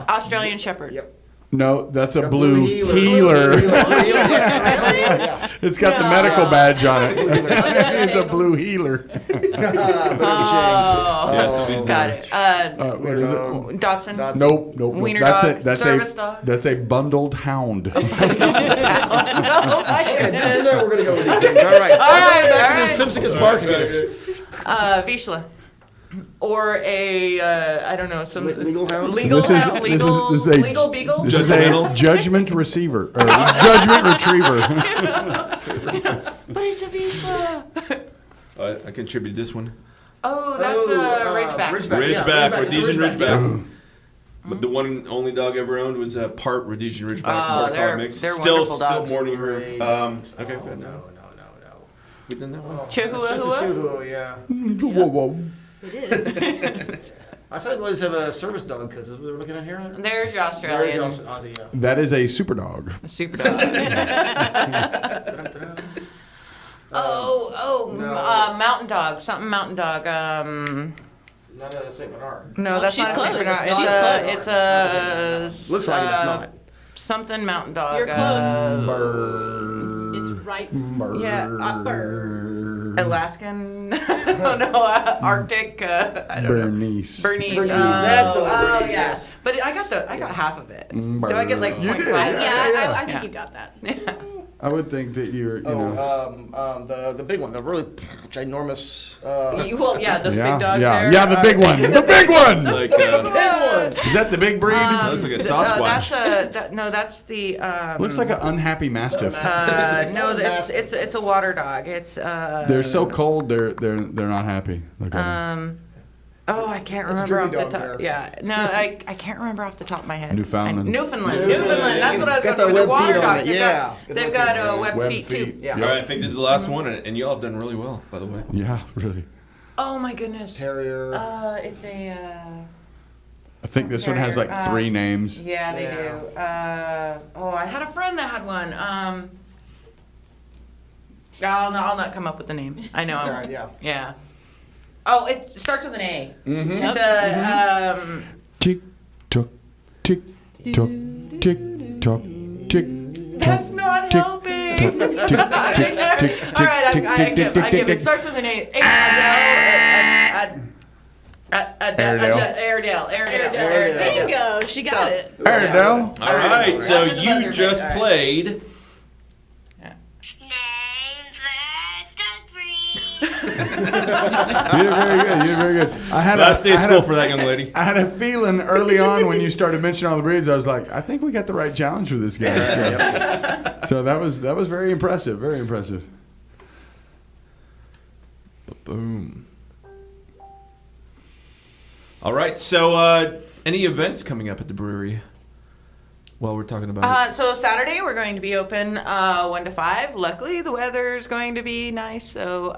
Australian Shepherd. Yep. No, that's a blue healer. healer. Yeah. It's got the medical badge on it. It's a blue healer. Yeah, so these Got are- it. What is it? Dotson. Nope. Wiener That's dog, a that's service a dog. that's a bundled hound. Oh my This goodness. is how we're gonna go with these things. All right. All right. Simpsicus barkicus. Vizsla. Or a, I don't know, some Legal hound? legal This is hound, this legal, is a legal beagle. This is Judgmental. a judgment receiver or judgment retriever. But it's a Vizsla. I contributed this one. Oh, that's a Ridgeback. Ridgeback, Rhodesian Ridgeback. But the one and only dog I ever owned was part Rhodesian Ridgeback, part they're- collie mix. they're Still wonderful dogs. mourning her. Okay, good. No. We done that one. Chihuahua? Yeah. Whoa, whoa. It is. I saw the ladies have a service dog because we're looking at here. There's your Australian. There's Aussie, yeah. That is a super dog. Super dog. Mountain dog. Something mountain dog. Not a Saint Bernard. No, that's she's not close. a Saint Bernard. She's It's close. a. Looks like it's not. Something mountain dog. You're close. It's right. Yeah. Alaskan. Oh no, Arctic. I don't know. Bernice. Bernice. That's the one, Oh Bernice, yeah. yes. But I got half of it. Do I get like 0.5? Yeah, I think Yeah. you got that. I would think that you're, you know. The big one, the really ginormous. Well, yeah, the Yeah, big dog yeah, hair. yeah, the big one. The big one! Like, Is that the big breed? that looks like a Sasquatch. That's the. Looks like an unhappy mastiff. No, it's a water dog. It's. They're so cold, they're not happy. Look at them. Oh, I can't It's a remember off droopy the dog top. there. Yeah, no, I can't remember off the top of my head. Newfoundland. Newfoundland. That's what I was Got going the for. The web water feet on dogs. it, They've yeah. got, they've got web Web feet feet. too. Yeah. All right, I think this is the last one, and y'all have done really well, by the way. Yeah, really. Oh my goodness. Terrier. It's a. I think this one has like 3 names. Yeah, they do. I had a friend that had one. I'll not come up with the name. I know. Alright, yeah. Yeah. Oh, it starts with an A. Mm-hmm. It's a. Tick tock, tick tock, tick tock, tick. That's not helping. All right, I give. It starts with an A. Airedale. Bingo, she got it. Airedale. All right, so you just played. You did very good. You did very good. Last day of school for that young lady. I had a feeling early on when you started mentioning all the breeds, I was like, I think we got the right challenge for this guy. So that was very impressive. Very impressive. Boom. All right, so any events coming up at the brewery while we're talking about it? So Saturday we're going to be open 1 to 5. Luckily the weather's going to be nice, so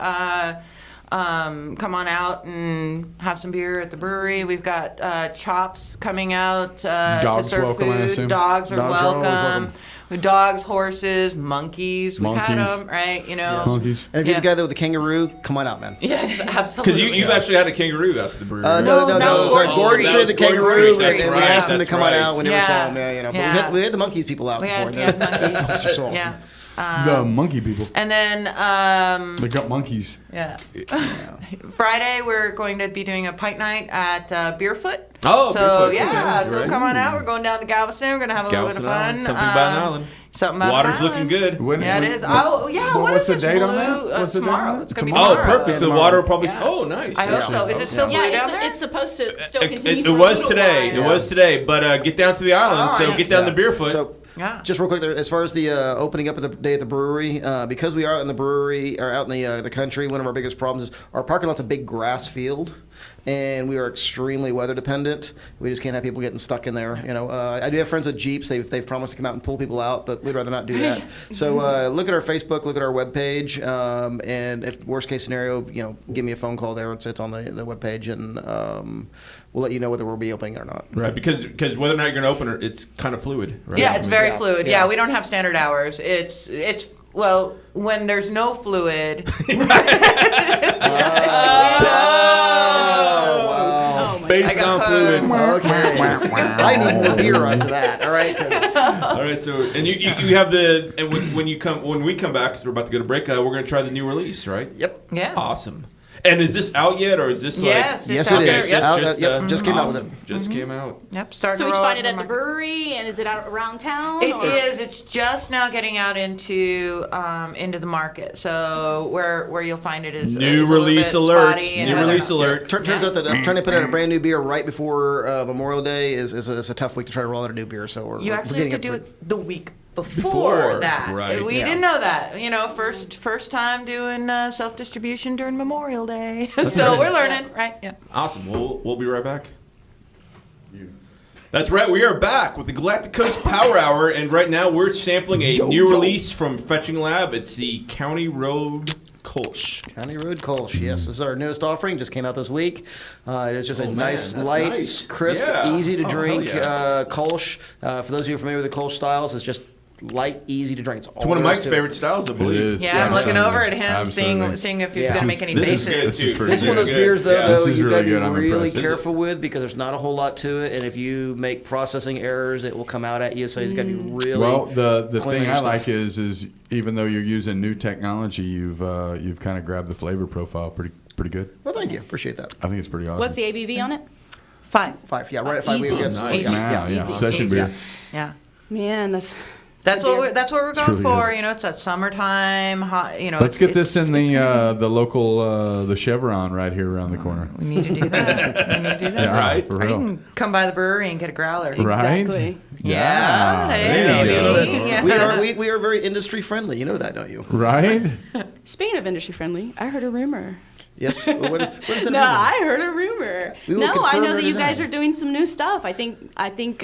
come on out and have some beer at the brewery. We've got chops coming out Dogs to serve welcome, I food. assume? Dogs are Dogs are always welcome. Dogs, horses, monkeys. We've had Monkeys. them, right? You know. Monkeys. And if you're the guy there with the kangaroo, come on out, man. Yes, absolutely. Because you've actually had a kangaroo out to the brewery. No. Sorry, Gordon Street, the kangaroo, That's and we right, asked him to that's come on right. out when they saw him. Yeah, you know. Yeah. But we had the monkeys people out We before. had monkeys. That's so awesome. Yeah. The monkey people. And then They got monkeys. yeah. Friday we're going to be doing a pint night at Beerfoot. Oh, so Beerfoot. yeah, Okay, so right. come on out. We're going down to Galveston. We're gonna have a little bit of fun. Something about an island. Something about Water's an island. looking good. Yeah, it is. Oh yeah. What what's is the this date on blue? that? What's the date on Tomorrow. that? It's gonna be Oh, tomorrow. perfect. So tomorrow. water will probably. Yeah. Oh, nice. I hope so. Is it still blue Yeah, down there? it's supposed to still continue It for a was little today. while. It was today. But get down to the island. Oh, I So know. get down Yeah. to Beerfoot. So, Yeah. just real quick, there, as far as the opening up of the day at the brewery, because we are in the brewery or out in the country, one of our biggest problems is our parking lot's a big grass field, and we are extremely weather dependent. We just can't have people getting stuck in there. You know, I do have friends with Jeeps. They've promised to come out and pull people out, but we'd rather not do that. So look at our Facebook, look at our webpage, and if worst case scenario, you know, give me a phone call there. It's on the webpage, and we'll let you know whether we'll be opening or not. Right, because whether or not you're going to open it, it's kind of fluid, right? Yeah, it's very Yeah. fluid. Yeah. Yeah, we don't have standard hours. It's well, when there's no fluid. Oh my Based I got on fluid. Okay. I need more beer after that. All right. 'Cause All right, so and you have the and when we come back because we're about to go to break, we're going to try the new release, right? Yep. Yes. Awesome. And is this out yet, or is this like? Yes, it's Yes, out it there. is. Yep. Out, yep, just came out with it. awesome. Just came out. Yep. Starting So to we roll find out it in at the the brewery, and is it out around town? It or? is. It's just now getting out into the market. So where you'll find it is New is a little release bit alert. spotty and New other- release alert. Turns out that trying to put out a brand new beer right before Memorial Day is a tough week to try to roll out a new beer. So You we're actually getting have to do through. it the week before Before, that. right. We Yeah. didn't know that. You know, first time doing self distribution during Memorial Day. So we're learning, right? Yeah. Awesome. We'll be right back. That's right. We are back with the Galactic Coast Power Hour, and right now we're sampling a new release from Fetching Lab. It's the County Road Kolsch. County Road Kolsch, yes. This is our newest offering. Just came out this week. It is just a nice, light, crisp, easy to drink Kolsch. For those of you familiar with the Kolsch styles, it's just light, easy to drink. It's one of Mike's favorite styles, I believe. Yeah, I'm looking over at him, seeing if he's going to make any faces. This is one of those beers, though, you've got to be really impressed. careful with because there's not a whole lot to it, and if you make processing errors, it will come out at you. So you've got to be really well. The thing I like is even though you're using new technology, you've kind of grabbed the flavor profile pretty good. Well, thank you. Appreciate that. I think it's pretty awesome. What's the ABV on it? 5. Yeah, right at 5. Easy. Nice. Yeah. Easy. Session beer. Yeah. Man, That's what we're going really for. good. You know, it's that summertime. Hot, you know, Let's get this in the local the Chevron right here around the corner. We need to do that. Yeah, right? For I real. can come by the brewery and get a growler. Right? Exactly. Yeah. Hey, There you baby. go. Yeah. We are very industry friendly. You know that, don't you? Right? Speaking of industry friendly, I heard a rumor. Yes. What is that? No, I heard a rumor. We will No, I confirm know or that you deny. guys are doing some new stuff. I think.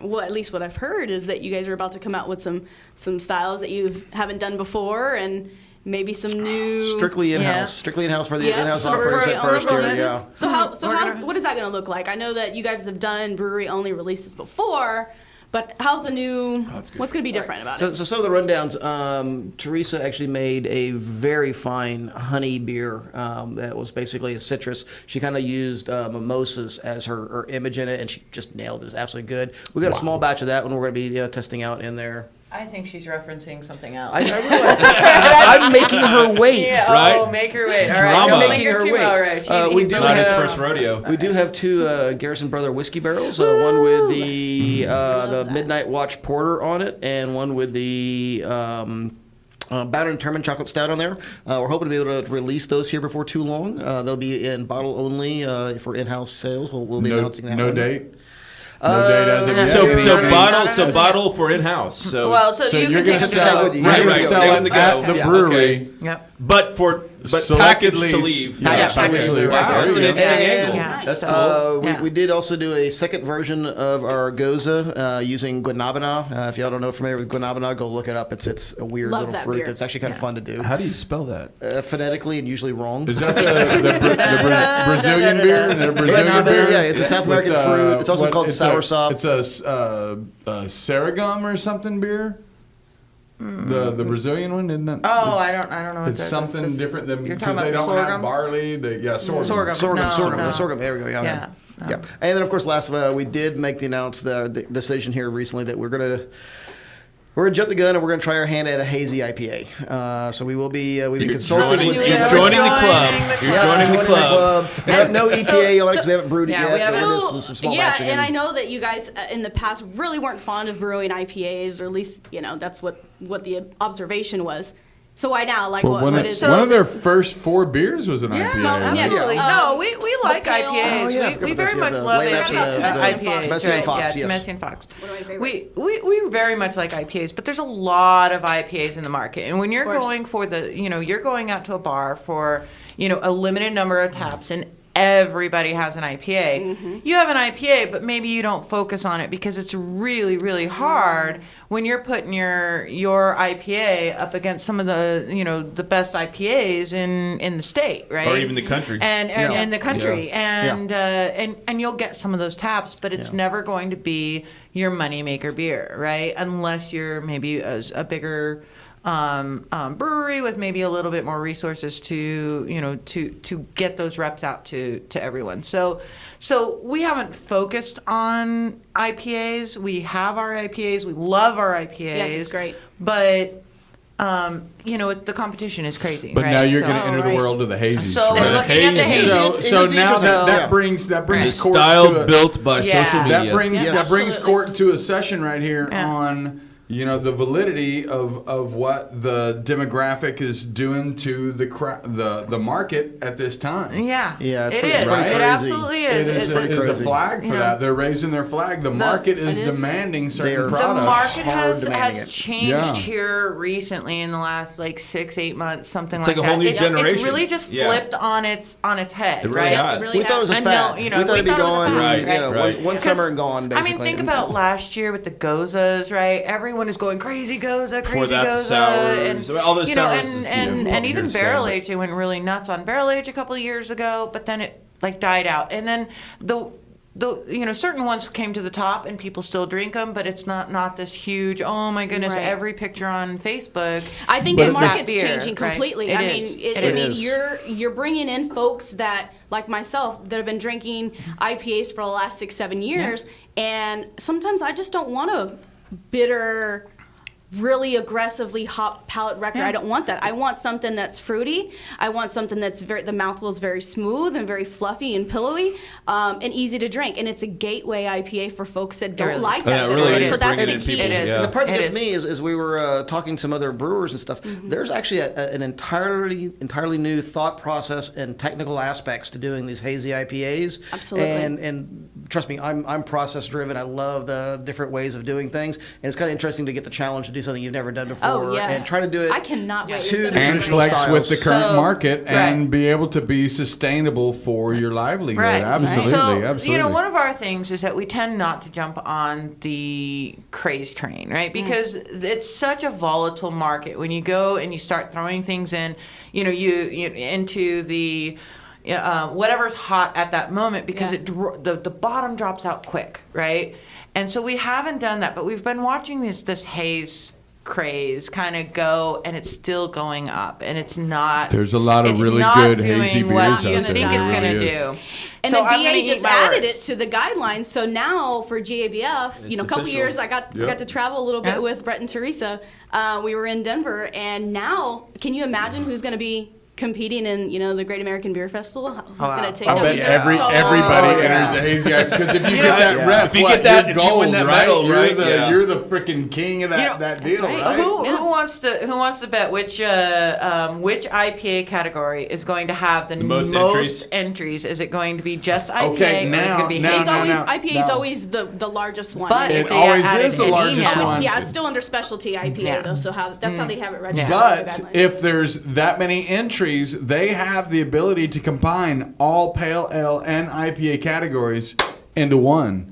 Well, at least what I've heard is that you guys are about to come out with some styles that you haven't done before, and maybe some new. Strictly in-house. Yeah. Strictly in-house for the Yeah, in-house so offerings for at first only year. releases. Yeah. So what is that going to look like? I know that you guys have done brewery only releases before, but how's the new? What's going to be different about it? So some of the rundowns. Theresa actually made a very fine honey beer that was basically a citrus. She kind of used mimosas as her image in it, and she just nailed it. It was absolutely good. We got a small batch of that one we're going to be testing out in there. I think she's referencing something else. I realize that. I'm making her wait. Yeah, Right? Oh, make her wait. All right, Drama. don't make Making her her too wait. well, right. We He's do Not his have- first rodeo. We do have 2 Garrison Brother whiskey barrels. One with the Midnight Watch Porter on it, and one with the Bound and Determined Chocolate Stout on there. We're hoping to be able to release those here before too long. They'll be in bottle only for in-house sales. We'll be announcing that. No one. date. No date as of yet. So bottle for in-house. So you're going to take that sell with it. you. You're Right, going right. to sell They're it good to at go. the Yeah. brewery. Yep. but Select packaged to leaves. leave. Yeah, packaged to leave. right there. That's an There you go. interesting And- angle. yeah. That's So- cool. We did also do a second version of our Goza using guanabana. If y'all don't know familiar with guanabana, go look it up. It's a weird Love little that fruit beer. that's actually kind of fun to do. How do you spell that? Phonetically and usually wrong. Is that the Brazilian beer? The Brazilian beer? Yeah, it's a South American fruit. It's also called soursop. It's a Saragum or something beer. The Brazilian one, isn't it? Oh, I don't know what It's that is. something This- different than you're because talking they about don't have sorghum? barley. Sorghum. Sorghum. Sorghum. There we go. Yeah. Yeah. And then of course, we did make the decision here recently that we're gonna jump the gun and we're gonna try our hand at a hazy IPA. So we will be we've been consulting joining- with you're joining the club. You're joining the club. No ETA on it because we haven't brewed it Yeah, yet. we haven't- So we're doing some small yeah, batching and in. I know that you guys in the past really weren't fond of brewing IPAs, or at least that's what the observation was. So why now? Like, Well, what is one of their first 4 beers was an IPA. No, absolutely. No, we like Okay, IPAs. Oh, yeah, I forgot we about very those. much Yeah, the love late IPAs. Temessi and Fox, Yeah, yes. Temessi and Fox. One of my favorites. We very much like IPAs, but there's a lot of IPAs in the market. And when you're Of course. going for you're going out to a bar for, a limited number of taps, and everybody has an IPA. Mm-hmm. You have an IPA, but maybe you don't focus on it because it's really, really hard when you're putting your IPA up against some of the best IPAs in the state, right? Or even the country. And in the country. Yeah. And you'll get some of those taps, but it's never going to be your moneymaker beer, right? Unless you're maybe a bigger brewery with maybe a little bit more resources to get those reps out to everyone. So we haven't focused on IPAs. We have our IPAs. We love our IPAs. Yes, it's great. But the competition is crazy. But right? now you're going to enter the world of the hazy. So we're looking at the hazy. So now that brings The Court style to built by social media. that brings Yes. Court to a session right here on the validity of what the demographic is doing to the market at this time. Yeah, Yeah, it is. Right? It absolutely is. It is a flag for that. They're raising their flag. The market is demanding certain products. The market has demanding it. changed here recently in the last 6-8 months, something It's like like a that. whole new generation. It's really just flipped on its head, It really right? has. It really We thought it was a has. fad. And We thought it'd be gone. Right. One summer and gone, basically. I mean, think about last year with the Gozas, right? Everyone is going crazy Goza, Before crazy that, Goza, sours, all those sours is, and even hearsay, barrel but- age. They went really nuts on barrel age a couple of years ago, but then it died out, and then the certain ones came to the top and people still drink them, but it's not this huge, oh my goodness, Right. every picture on Facebook. I think But the it's market's beer, changing right? completely. It I is. mean, It is. you're bringing in folks that, like myself, that have been drinking IPAs for the last 6-7 years, and sometimes I just don't want a bitter, really aggressively hop palate wrecker. Yeah. I don't want that. I want something that's fruity. I want something that's the mouthfeel is very smooth and very fluffy and pillowy, and easy to drink. And it's a gateway IPA for folks that don't really like is. that. Yeah, it really bitter. is. So that's Bringing the in key. people. It is. Yeah. And the part that It gets is. me is we were talking to some other brewers and stuff. There's actually an entirely new thought process and technical aspects to doing these hazy IPAs. Absolutely. And trust me, I'm process driven. I love the different ways of doing things, and it's kind of interesting to get the challenge to do something you've never done before yes. and try to do it. I cannot wait. to It's the gonna be And traditional flex with the styles. current So- market and right. be able to be sustainable for your livelihood. Right. Absolutely, So, absolutely. one of our things is that we tend not to jump on the craze train, right? Because it's such a volatile market. When you go and you start throwing things in, you into the whatever's hot at that moment, because the bottom drops out quick, right? And so we haven't done that, but we've been watching this haze craze kind of go, and it's still going up, and it's not. There's a lot of it's really not good doing hazy beers what out you there. think There it's going to really do. is. And So the I'm gonna VA eat just my added words. it to the guidelines. So now for GABF, a couple official. years I got to travel a little bit with Brett and Theresa. We were in Denver, and now can you imagine who's going to be competing in the Great American Beer Festival? Who's going to take I that? bet Because everybody enters a hazy IPA, because if you get that rep, If you get that- you're if you gold, win that right? medal, you're right? the Yeah. you're the freaking king of that deal, right. right? Who wants to bet which IPA category is going to have the most entries? Is it going to be just IPA, Okay, or is it now- going to be now- hazy? It's always no, IPA is no. always the largest one. But It if they always added is the any largest now- one. Yeah, it's still under specialty IPA Yeah. though. So that's how they have it registered. But if there's that many entries, they have the ability to combine all pale ale and IPA categories into one.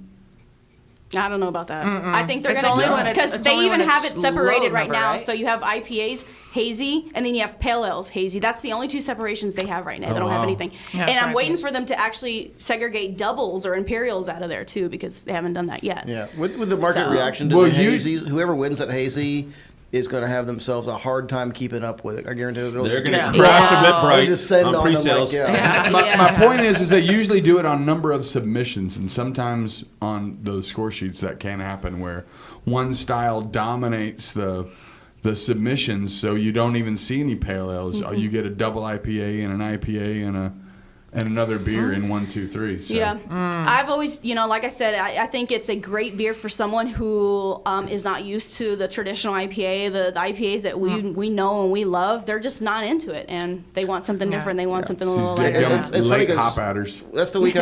I don't know about that. I think they're It's going only to when it's- because it's they only even when have it's it separated low right number, now. right? So you have IPAs hazy, and then you have pale ales hazy. That's the only two separations they have right now. They don't have anything. Yeah, and I'm for waiting IPAs. for them to actually segregate doubles or imperials out of there too, because they haven't done that yet. Yeah, with the market So- reaction to Well, the you- hazies, whoever wins that hazy is going to have themselves a hard time keeping up with it. I guarantee it'll They're going Yeah. to crash Wow. a bit bright descend on on them pre-sales. like, yeah. My point is they usually do it on number of submissions, and sometimes on those score sheets that can happen where one style dominates the submissions, so you don't even see any pale ales. You get a double IPA and an IPA and another beer in 1, 2, 3. So. Yeah, I've always, like I said, I think it's a great beer for someone who is not used to the traditional IPA, the IPAs that we know and we love. They're just not into it, and they want something different. They want something a These little dead lighter. young It's funny late 'cause hop adders. That's the we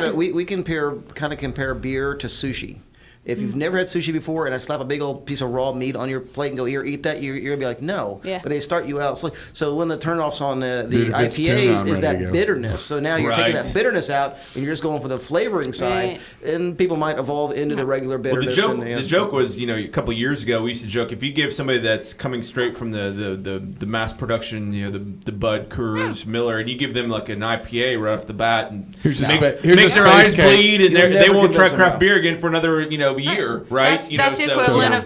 compare beer to sushi. If you've never had sushi before and I slap a big old piece of raw meat on your plate and go, here, eat that, you're going to be like, no. Yeah. But they start you out. So when the turnoffs on the Dude, if it's tuna, IPAs I'm is ready to that go. bitterness. So now you're taking Right. that bitterness out and you're just going for the flavoring side. And people might evolve into the regular Well, bitterness. the joke was, a couple of years ago, we used to joke, if you give somebody that's coming straight from the mass production, the Bud, Coors, Miller, and you give them like an IPA right off the bat, and Here's a makes space their eyes cake. bleed, and You'll they never won't try convince them craft now. beer again for another, year, right? That's the equivalent of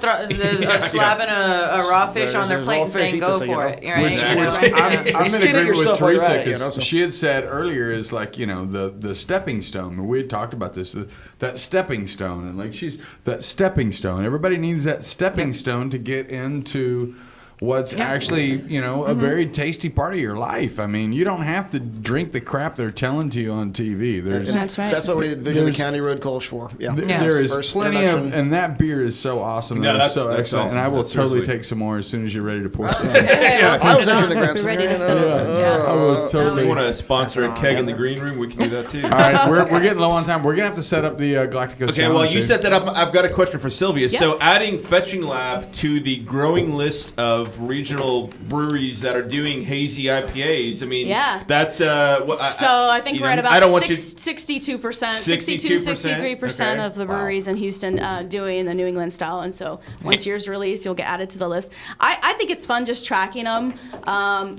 slapping a raw fish on their There's plate raw and fish, saying, eat go this, for it. Right? Exactly. I'm in Skin it agreement with yourself while you're Theresa at it, because so- she had said earlier is like the stepping stone. We had talked about this, that stepping stone, and like she's that stepping stone. Everybody needs that stepping stone to get into what's actually, a very tasty part of your life. I mean, you don't have to drink the crap they're telling to you on TV. That's right. That's what we envision the County Road Kolsch for. Yeah. There is First plenty introduction. and that beer is so awesome. No, and that's so excellent. awesome. And I will That's totally seriously- take some more as soon as you're ready to pour some. I was actually going to grab Be some. ready to here. sip. I will If totally. you want to sponsor a keg in the green room, we can do that too. All right, we're getting low on time. We're gonna have to set up the Galactic Coast. Okay, well, Challenge, you Dave. set that up. I've got a question for Sylvia. Yeah. So, adding Fetching Lab to the growing list of regional breweries that are doing hazy IPAs, I mean, Yeah. that's what. I think we're at about I don't want you. 62%, 62%? 63% Okay. of the breweries in Houston doing the New England style. And so once yours released, you'll get added to the list. I think it's fun just tracking them.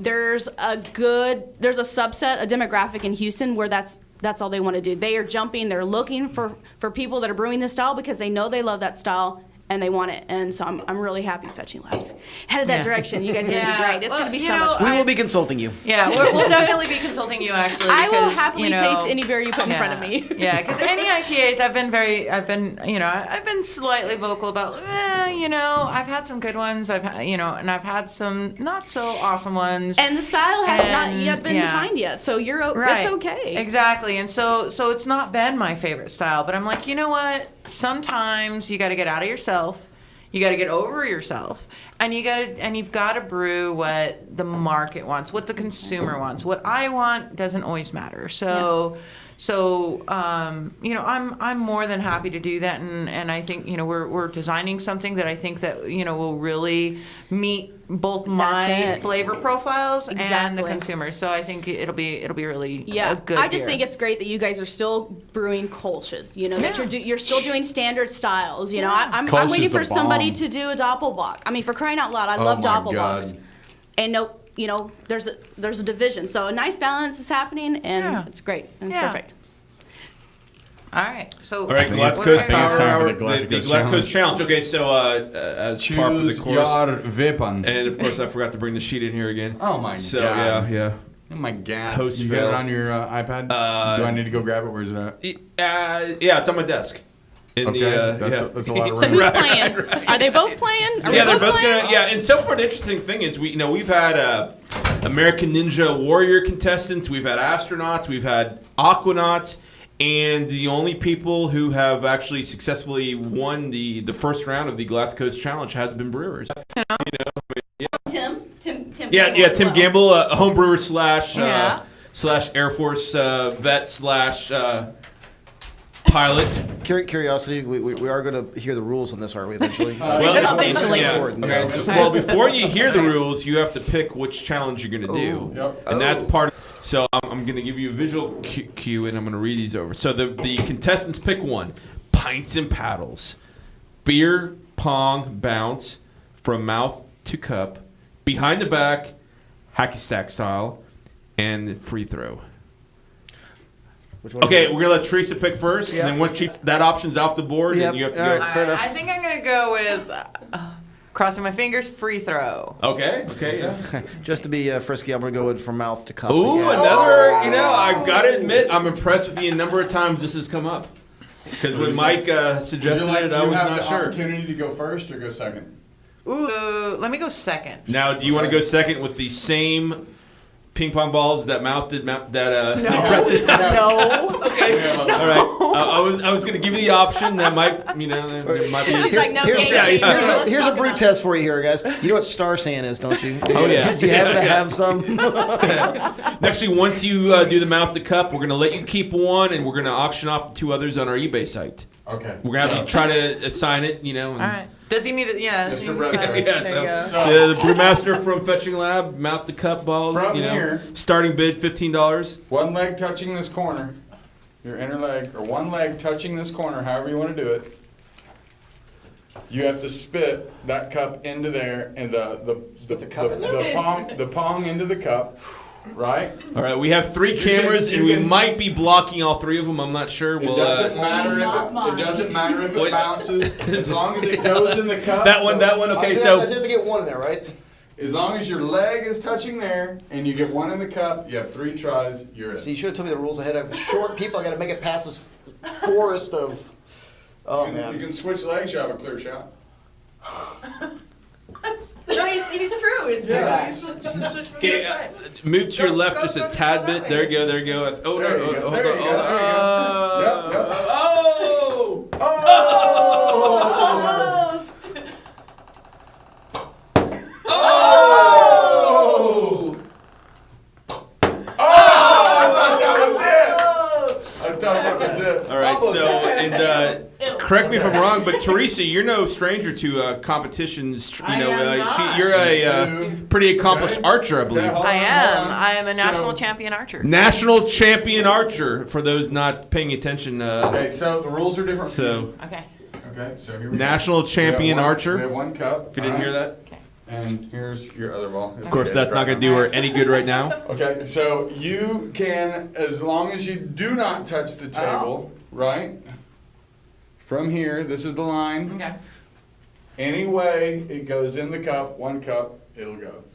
There's a subset, a demographic in Houston where that's all they want to do. They are jumping. They're looking for people that are brewing this style because they know they love that style and they want it. And so I'm really happy Fetching Labs headed that direction. You guys are going to do great. It's going to be so much fun. We will be consulting you. Yeah, we'll definitely be consulting you actually. I will because, happily taste any beer you put in yeah, front of me. Yeah, because any IPAs, I've been slightly vocal about. I've had some good ones. I've had some not so awesome ones. And the style has not And, yet been defined yet, so that's okay. Exactly, and so it's not been my favorite style, but I'm like, you know what? Sometimes you got to get out of yourself. You got to get over yourself, and you've got to brew what the market wants, what the consumer wants. What I want doesn't always matter. So. Yeah. So, I'm more than happy to do that, and I think we're designing something that I think that will really meet both my flavor profiles and the Exactly. consumers. So I think it'll be really Yeah, a good I just beer. think it's great that you guys are still brewing Kolsch's. That you're still doing standard styles. I'm Kolsch waiting is the for somebody bomb. to do a doppelbock. I mean, for crying out loud, I love my doppelbocks. God. And there's a division. So a nice balance is happening, and it's great. And it's perfect. All right. So All right, think Galactic it's- Coast I think it's Power time for Hour, the Galactic the Coast Galactic Coast Challenge. Okay, so as par for the Choose course, your weapon. and of course I forgot to bring the sheet in here again. Oh my So God. yeah. Oh my God! Host you got fail. it on your iPad? Do I need to go grab it? Where's it at? Yeah, it's on my desk. Okay, that's a lot of So room. who's playing? Are they both playing? Are we Yeah, they're both playing? gonna. Yeah, and so far the interesting thing is we've had American Ninja Warrior contestants, we've had astronauts, we've had aquanauts, and the only people who have actually successfully won the first round of the Galactic Coast Challenge has been brewers. Tim Yeah, Gamble yeah, as Tim well. Gamble, a home brewer slash Air Force vet slash pilot. Curiosity, we are going to hear the rules on this, are we, eventually? Well, Eventually. yeah. Important. Okay, so, well, before you hear the rules, you have to pick which challenge you're going to do, Yep. and that's part of. So I'm going to give you a visual cue, and I'm going to read these over. So the contestants pick one: pints and paddles, beer pong bounce from mouth to cup, behind the back, hacky stack style, and free throw. Which one? Okay, we're gonna let Theresa pick first, and then once that option's off the board, Yep. then you have to All go. right. Fair enough. I think I'm gonna go with crossing my fingers, free throw. Okay, yeah. Just to be frisky, I'm going to go with from mouth to cup. Ooh, again. another. I gotta admit, I'm impressed with the number of times this has come up. Because when Mike suggested it, I was have not the sure. opportunity to go first or go second. Ooh, let me go second. Now, do you want to go second with the same ping pong balls that Brett did? No. Okay. All right. I was going to give you the option. That might, there might be. She's like, no, Here's, game yeah, changer. yeah. Let's here's a talk brew about test for you here, guys. You know what star sand is, don't you? Oh, yeah. Do you happen to have some? Actually, once you do the mouth to cup, we're going to let you keep one, and we're going to auction off the two others on our eBay site. Okay. We're going to have to try to assign it, And, All right. Does he need it? Yeah. Mr. Brett, Yeah, There you go. So- the brewmaster from Fetching Lab, mouth to cup balls. From here. Starting bid $15. One leg touching this corner, your inner leg, or one leg touching this corner, however you want to do it. You have to spit that cup into there, and the pong into the cup, right? All right, we have three cameras, and we might be blocking all three of them. I'm not sure. It doesn't matter if it bounces, as long as it goes in the cup. That one. Okay, I so just have to get one in there, right? As long as your leg is touching there, and you get one in the cup, you have 3 tries. You're in. See, you should have told me the rules ahead. I have short people. I got to make it past this forest of. Oh You man. can switch legs. You have a clear shot. No, he's true. It's true. He's switched from the Okay, other side. move to your left Go- just go- a go tad that bit. way. There you go. There you go. Oh, There no. you go, Hold there on. you go, there you go. Yep. Almost. I thought that was it. All right, so, and correct me if I'm wrong, but Theresa, you're no stranger to competitions. You know, I am not. you're a pretty accomplished archer, I believe. I am. I am a national champion archer. National champion archer, for those not paying attention. Okay, so the rules are different. Okay. Okay, so here we National go. champion We have one- archer. We have one cup. If you didn't hear that. And here's your other ball. Of course, that's not going to do her any good right now. Okay, so you can, as long as you do not touch the table, right? From here, this is the line. Okay. Any way it goes in the cup, one cup, it'll go.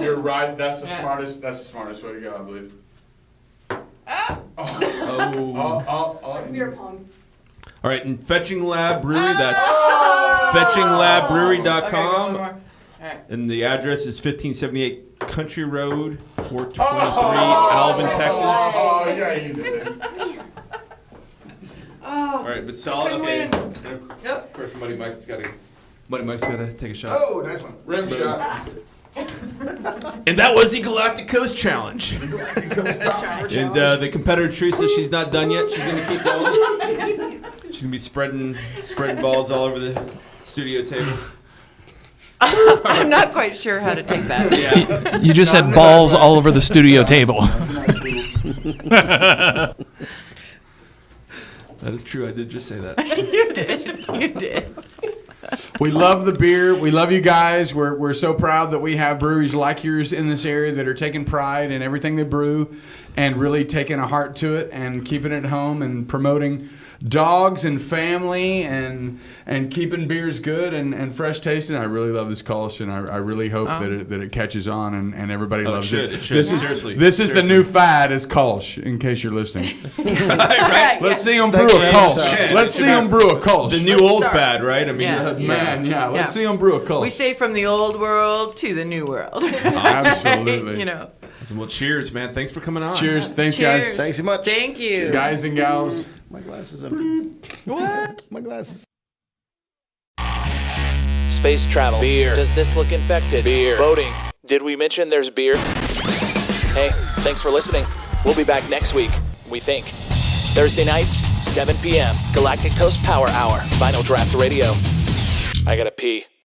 You're right. That's the smartest. That's the smartest way to go, I believe. Beer pong. All right, and Fetching Lab Brewery, that's fetchinglabrewery.com. Okay, And the address is 1578 Country Road, 423 Alvin, Texas. Oh, yeah, you did. All right, but solid. Okay. Yep. Of course, Muddy Mike's got to take a shot. Oh, nice one. Rim shot. And that was the Galactic Coast Challenge. And the competitor Theresa, she's not done yet. She's gonna keep going. She's gonna be spreading balls all over the studio table. I'm not quite sure how to take that. Yeah. You just said balls all over the studio table. That is true. I did just say that. You did. You did. We love the beer. We love you guys. We're so proud that we have breweries like yours in this area that are taking pride in everything they brew and really taking a heart to it and keeping it home and promoting dogs and family and keeping beers good and fresh tasting. I really love this Kolsch, and I really hope that it catches on and everybody loves it. It should. This is the new fad is Kolsch, in case you're listening. Right. Let's see them brew a Kolsch. Let's see them brew a Kolsch. The new old fad, right? I mean, Let's see them brew a Kolsch. We say from the old world to the new world. Absolutely. You know. well, cheers, man. Thanks for coming on. Cheers. Thanks, Cheers. guys. Thanks so much. Thank you. Guys and gals. My glasses empty. What? My glasses. Space travel. Beer. Does this look infected? Beer. Boating. Did we mention there's beer? Hey, thanks for listening. We'll be back next week, we think. Thursday nights, 7 p.m. Galactic Coast Power Hour. Vinyl Draft Radio. I gotta pee.